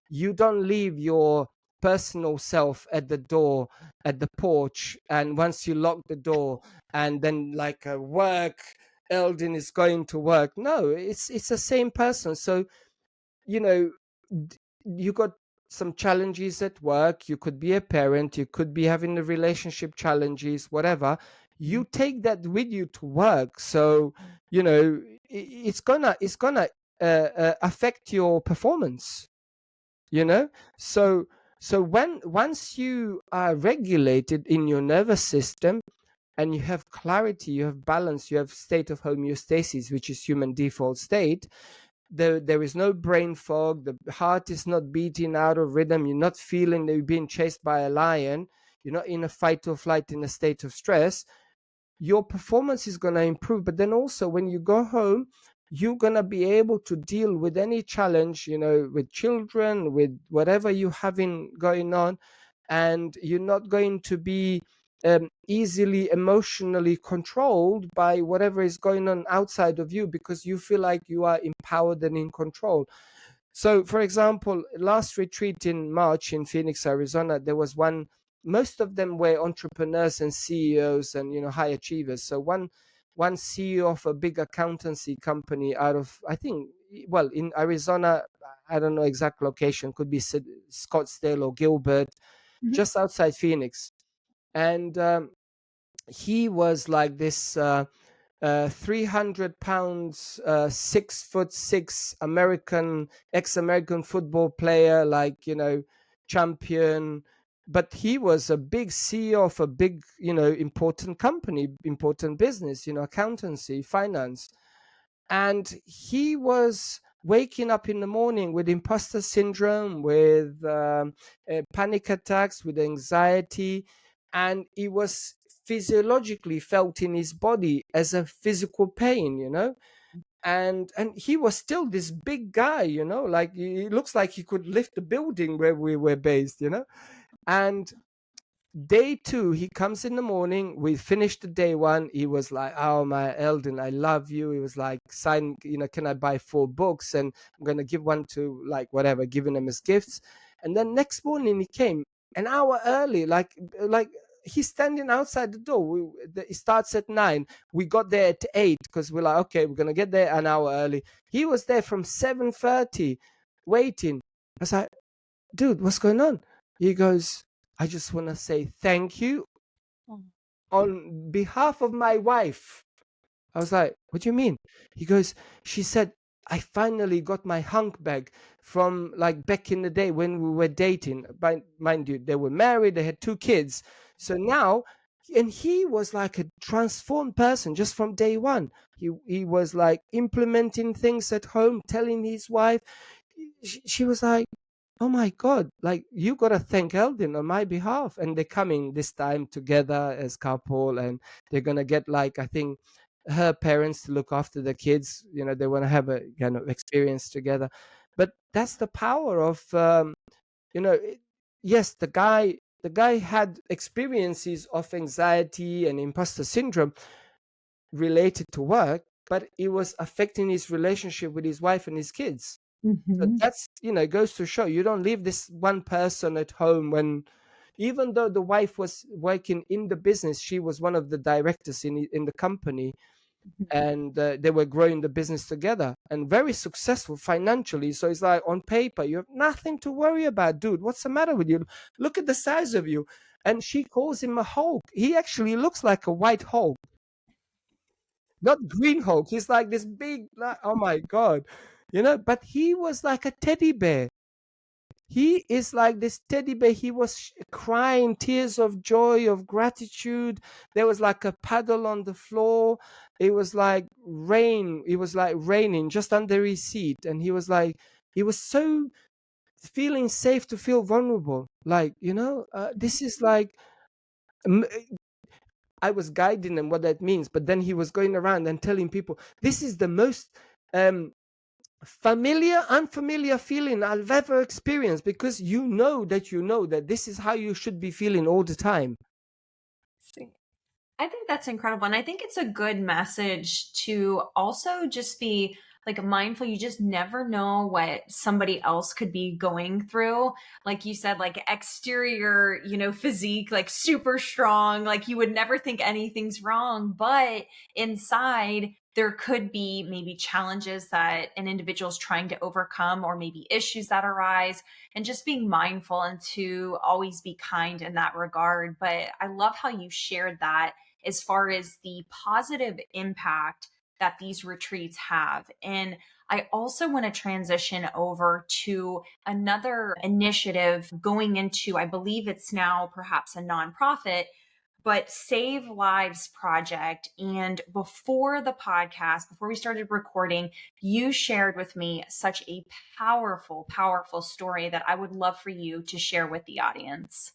you don't leave your personal self at the door, at the porch, and once you lock the door, and then like a work, Eldin is going to work. No, it's the same person. So you know you got some challenges at work. You could be a parent, you could be having the relationship challenges, whatever. You take that with you to work. So it's gonna affect your performance, you know so when once you are regulated in your nervous system, and you have clarity, you have balance, you have state of homeostasis, which is human default state. There is no brain fog. The heart is not beating out of rhythm. You're not feeling that you're being chased by a lion. You're not in a fight or flight in a state of stress. Your performance is going to improve. But then also when you go home, you're going to be able to deal with any challenge, with children, with whatever you having going on. And you're not going to be easily emotionally controlled by whatever is going on outside of you, because you feel like you are empowered and in control. So, for example, last retreat in March in Phoenix, Arizona, there was one. Most of them were entrepreneurs and CEOs and high achievers. So one CEO of a big accountancy company out of, I think, well, in Arizona, I don't know exact location, could be Scottsdale or Gilbert, Mhm. just outside Phoenix. And he was like this 300 pounds, 6'6" American, ex-American football player, like, champion. But he was a big CEO of a big, important company, important business, accountancy, finance. And he was waking up in the morning with imposter syndrome, with panic attacks, with anxiety, and it was physiologically felt in his body as a physical pain, and he was still this big guy, like it looks like he could lift the building where we were based, and day two, he comes in the morning. We finished the day one. He was like, "Oh, my Eldon, I love you." He was like, "Sign, can I buy 4 books? And I'm gonna give one to like whatever, giving them as gifts." And then next morning he came an hour early, like he's standing outside the door. It starts at 9. We got there at 8 because we're like, okay, we're gonna get there an hour early. He was there from 7:30, waiting. I was like, dude, what's going on? He goes, I just want to say thank you on behalf of my wife. I was like, what do you mean? He goes, she said, I finally got my hunk bag from like back in the day when we were dating. But mind you, they were married, they had 2 kids. So now, and he was like a transformed person just from day one. He was like implementing things at home, telling his wife. She was like, oh my God, like you gotta thank Eldin on my behalf. And they're coming this time together as couple, and they're gonna get like, I think, her parents to look after the kids. They want to have a kind of experience together. But that's the power of you know it- yes, the guy had experiences of anxiety and imposter syndrome related to work, but it was affecting his relationship with his wife and his kids. So Mhm. that's, goes to show you don't leave this one person at home. When even though the wife was working in the business, she was one of the directors in the company, Mhm. and they were growing the business together and very successful financially. So it's like, on paper you have nothing to worry about. Dude, what's the matter with you? Look at the size of you. And she calls him a Hulk. He actually looks like a white Hulk, not Green Hulk. He's like this big, like, oh my God, but he was like a teddy bear. he is like this teddy bear. He was crying tears of joy, of gratitude. There was like a paddle on the floor. It was like rain. It was like raining just under his seat. And he was so feeling safe to feel vulnerable. Like, this is like, I was guiding him what that means, but then he was going around and telling people, this is the most um, unfamiliar feeling I've ever experienced, because you know that this is how you should be feeling all the time. See. I think that's incredible. And I think it's a good message to also just be like mindful. You just never know what somebody else could be going through. Like you said, like exterior, physique, like super strong, like you would never think anything's wrong. But inside, there could be maybe challenges that an individual is trying to overcome, or maybe issues that arise, and just being mindful and to always be kind in that regard. But I love how you shared that as far as the positive impact that these retreats have. And I also want to transition over to another initiative going into, I believe it's now perhaps a nonprofit, but Save Lives Project. And before the podcast, before we started recording, you shared with me such a powerful, powerful story that I would love for you to share with the audience.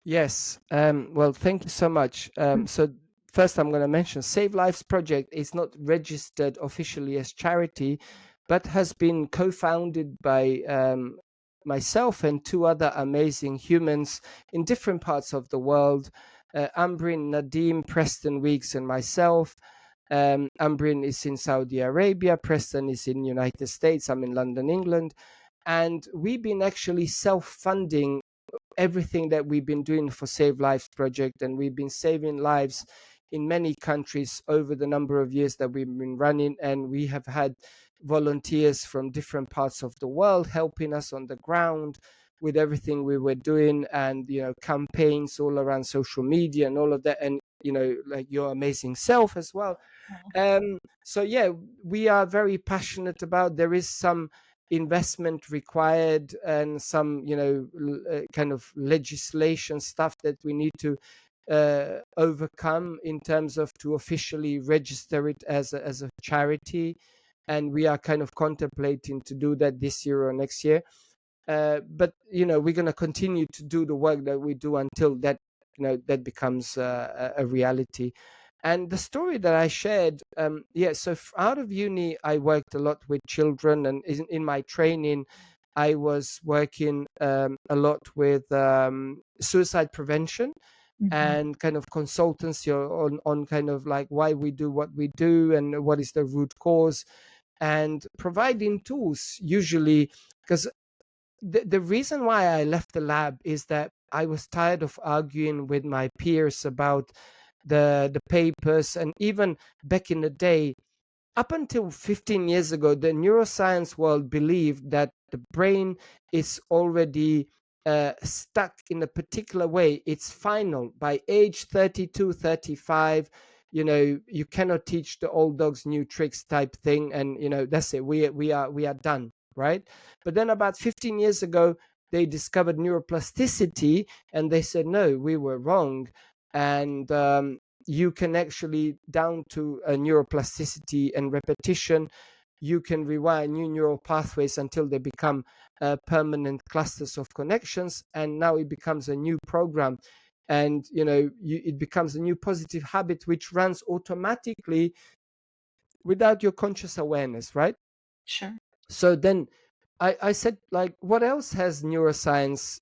Yes. Well, thank you so much. So first, I'm going to mention Save Lives Project is not registered officially as charity, but has been co-founded by myself and two other amazing humans in different parts of the world. Ambrin, Nadim, Preston Weeks, and myself. Ambrin is in Saudi Arabia. Preston is in United States. I'm in London, England. And we've been actually self-funding everything that we've been doing for Save Lives Project, and we've been saving lives in many countries over the number of years that we've been running. And we have had volunteers from different parts of the world helping us on the ground with everything we were doing, and campaigns all around social media and all of that, and like your amazing self as well. So yeah, we are very passionate about. There is some investment required and some kind of legislation stuff that we need to overcome in terms of to officially register it as a charity, and we are kind of contemplating to do that this year or next year. But we're going to continue to do the work that we do until that that becomes a reality. And the story that I shared, so out of uni, I worked a lot with children, and in my training, I was working a lot with suicide prevention Mhm. and kind of consultancy on kind of like why we do what we do and what is the root cause, and providing tools usually, because the reason why I left the lab is that I was tired of arguing with my peers about the papers. And even back in the day, up until 15 years ago, the neuroscience world believed that the brain is already stuck in a particular way. It's final by age 32, 35. You cannot teach the old dogs new tricks type thing, and that's it. We are done, right? But then about 15 years ago, they discovered neuroplasticity, and they said no, we were wrong. And you can actually, down to neuroplasticity and repetition, you can rewire new neural pathways until they become permanent clusters of connections, and now it becomes a new program. And it becomes a new positive habit which runs automatically without your conscious awareness, right? Sure. So then I said, like, what else has neuroscience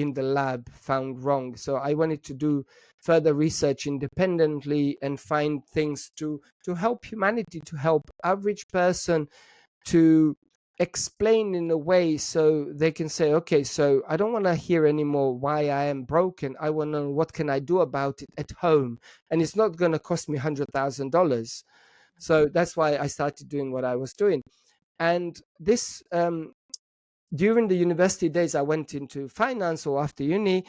in the lab found wrong? So I wanted to do further research independently and find things to help humanity, to help average person, to explain in a way so they can say, okay, so I don't want to hear anymore why I am broken. I want to know what can I do about it at home, and it's not going to cost me $100,000. So that's why I started doing what I was doing. And this, during the university days, I went into finance, or after uni,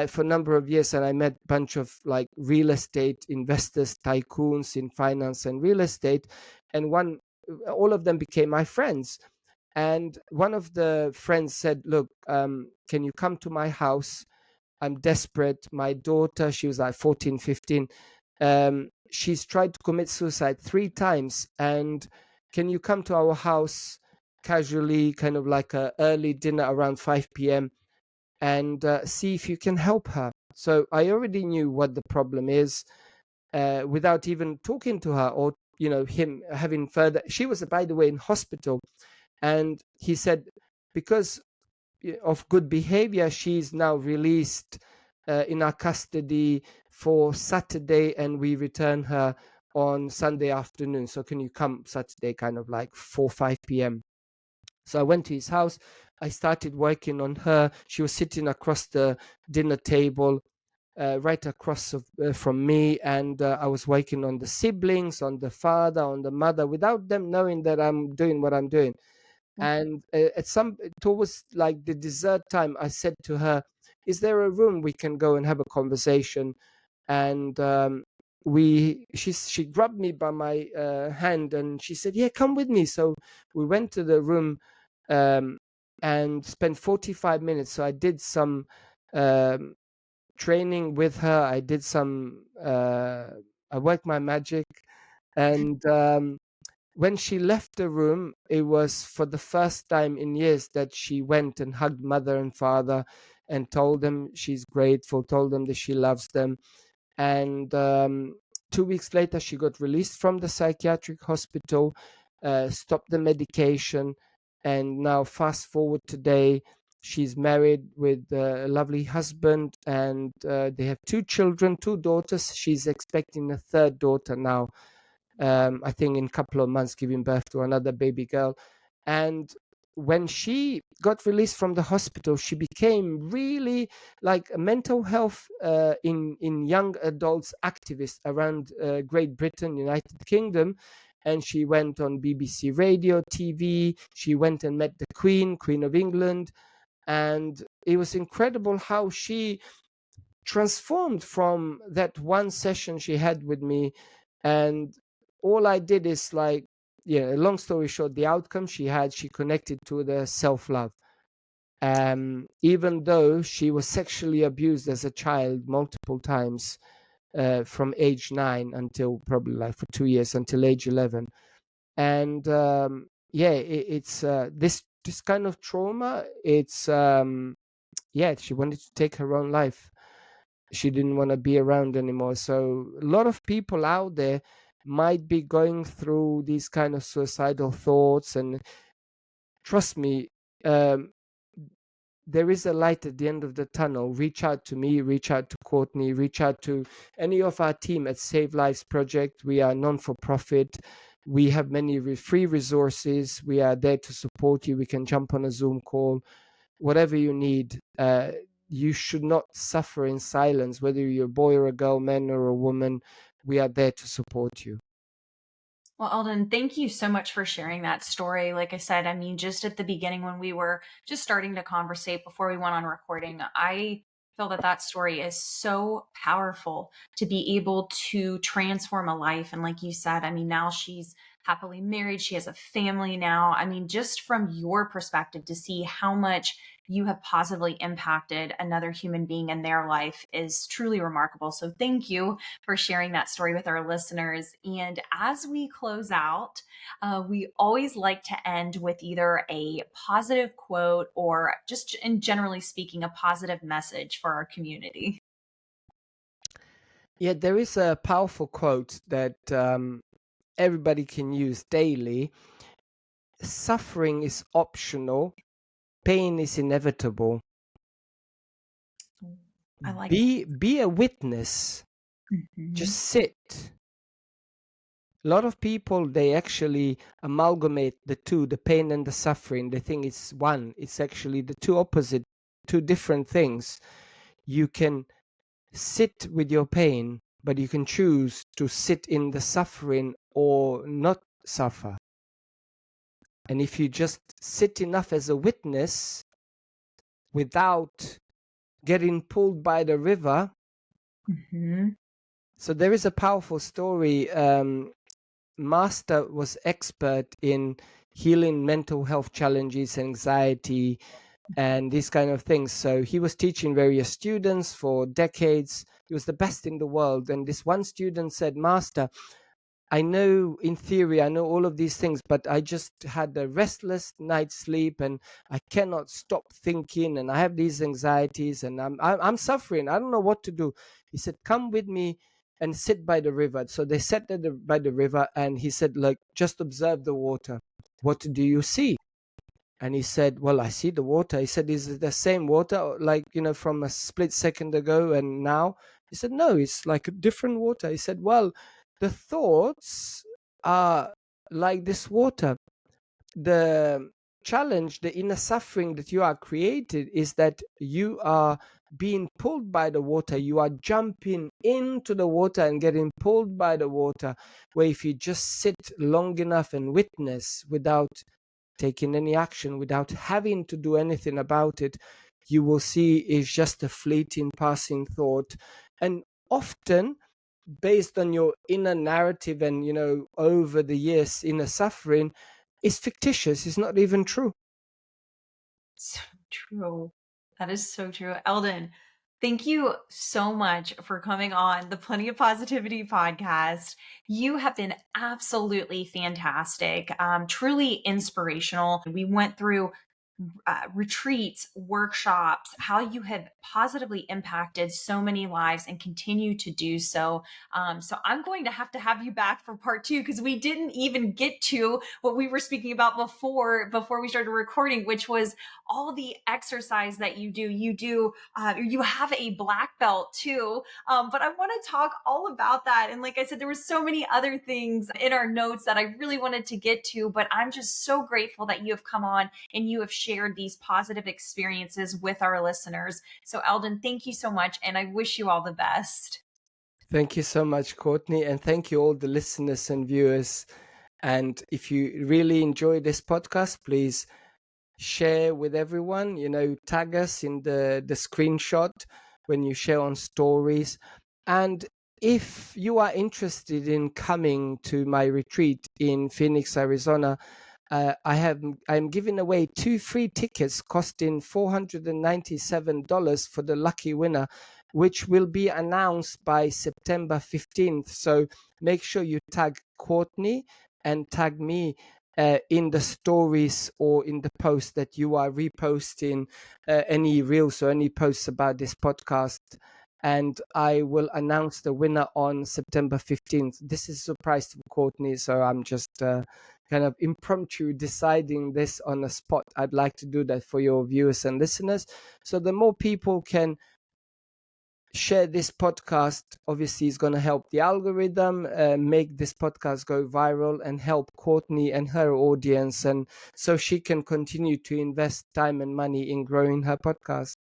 for a number of years, and I met a bunch of like real estate investors, tycoons in finance and real estate, and all of them became my friends. And one of the friends said, look, can you come to my house? I'm desperate. My daughter, she was like 14, 15. She's tried to commit suicide 3 times. And can you come to our house casually, kind of like a early dinner around 5 p.m. and see if you can help her? So I already knew what the problem is without even talking to her or, him having further. She was, by the way, in hospital. And he said, because of good behavior, she's now released in our custody for Saturday, and we return her on Sunday afternoon. So can you come Saturday, kind of like 4, 5 p.m.? So I went to his house. I started working on her. She was sitting across the dinner table, right across from me, and I was working on the siblings, on the father, on the mother, without them knowing that I'm doing what I'm doing. And towards like the dessert time, I said to her, is there a room we can go and have a conversation? And she grabbed me by my hand, and she said, yeah, come with me. So we went to the room and spent 45 minutes. So I did some um, training with her. I did some I worked my magic. And when she left the room, it was for the first time in years that she went and hugged mother and father and told them she's grateful, told them that she loves them. And 2 weeks later, she got released from the psychiatric hospital, stopped the medication, and now fast forward today, she's married with a lovely husband, and they have 2 children, 2 daughters. She's expecting a third daughter now, I think in a couple of months, giving birth to another baby girl. And when she got released from the hospital, she became really like a mental health in young adults activist around Great Britain, United Kingdom. And she went on BBC radio, TV. She went and met the Queen of England. And it was incredible how she transformed from that one session she had with me. And all I did is like, yeah, long story short, the outcome she connected to the self-love. Even though she was sexually abused as a child multiple times, from age 9 until probably like for 2 years until age 11. And yeah, it's this kind of trauma. It's yeah, she wanted to take her own life. She didn't want to be around anymore. So a lot of people out there might be going through these kind of suicidal thoughts, and trust me, um, there is a light at the end of the tunnel. Reach out to me, reach out to Courtney, reach out to any of our team at Save Lives Project. We are non-for-profit. We have many free resources. We are there to support you. We can jump on a Zoom call, whatever you need. You should not suffer in silence, whether you're a boy or a girl, man or a woman. We are there to support you. Well, Eldon, thank you so much for sharing that story. Like I said, I mean, just at the beginning when we were just starting to conversate before we went on recording, I feel that that story is so powerful to be able to transform a life. And like you said, I mean, now she's happily married. She has a family now. I mean, just from your perspective to see how much you have positively impacted another human being in their life is truly remarkable. So thank you for sharing that story with our listeners. And as we close out, we always like to end with either a positive quote or just in generally speaking, a positive message for our community. Yeah, there is a powerful quote that everybody can use daily. Suffering is optional, pain is inevitable. I like Be a witness. that. Just Mhm. sit. A lot of people, they actually amalgamate the two, the pain and the suffering. They think it's one. It's actually the two opposite, two different things. You can sit with your pain, but you can choose to sit in the suffering or not suffer. And if you just sit enough as a witness without getting pulled by the river. Mhm. So there is a powerful story. Master was expert in healing mental health challenges, anxiety, and these kind of things. So he was teaching various students for decades. He was the best in the world. And this one student said, Master, I know in theory, I know all of these things, but I just had a restless night's sleep and I cannot stop thinking and I have these anxieties and I'm suffering. I don't know what to do. He said, come with me and sit by the river. So they sat by the river and he said, like, just observe the water. What do you see? And he said, well, I see the water. He said, is it the same water, like, from a split second ago and now? He said, no, it's like a different water. He said, well, the thoughts are like this water. The challenge, the inner suffering that you are created is that you are being pulled by the water. You are jumping into the water and getting pulled by the water, where if you just sit long enough and witness without taking any action, without having to do anything about it, you will see it's just a fleeting passing thought. And often, based on your inner narrative and over the years inner suffering, is fictitious. It's not even true. So true. That is so true. Eldin, thank you so much for coming on the Plenty of Positivity podcast. You have been absolutely fantastic, truly inspirational. We went through retreats, workshops, how you have positively impacted so many lives and continue to do so. So I'm going to have you back for part two, because we didn't even get to what we were speaking about before we started recording, which was all the exercise that you do. You have a black belt too, but I want to talk all about that. And like I said, there were so many other things in our notes that I really wanted to get to, but I'm just so grateful that you have come on and you have shared these positive experiences with our listeners. So Eldin, thank you so much, and I wish you all the best. Thank you so much, Courtney, and thank you all the listeners and viewers. And if you really enjoy this podcast, please share with everyone, tag us in the screenshot when you share on stories. And if you are interested in coming to my retreat in Phoenix, Arizona, I'm giving away 2 free tickets costing $497 for the lucky winner, which will be announced by September 15th. So make sure you tag Courtney and tag me in the stories or in the post that you are reposting, any reels or any posts about this podcast. And I will announce the winner on September 15th. This is a surprise to Courtney, so I'm just kind of impromptu deciding this on the spot. I'd like to do that for your viewers and listeners. So the more people can share this podcast, obviously is going to help the algorithm, make this podcast go viral and help Courtney and her audience, and so she can continue to invest time and money in growing her podcast.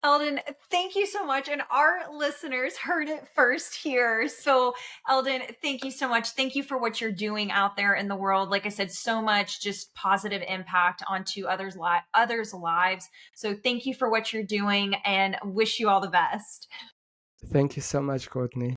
Eldin, thank you so much. And our listeners heard it first here. So, Eldin, thank you so much. Thank you for what you're doing out there in the world. Like I said, so much just positive impact onto others' lives. So, thank you for what you're doing and wish you all the best. Thank you so much, Courtney.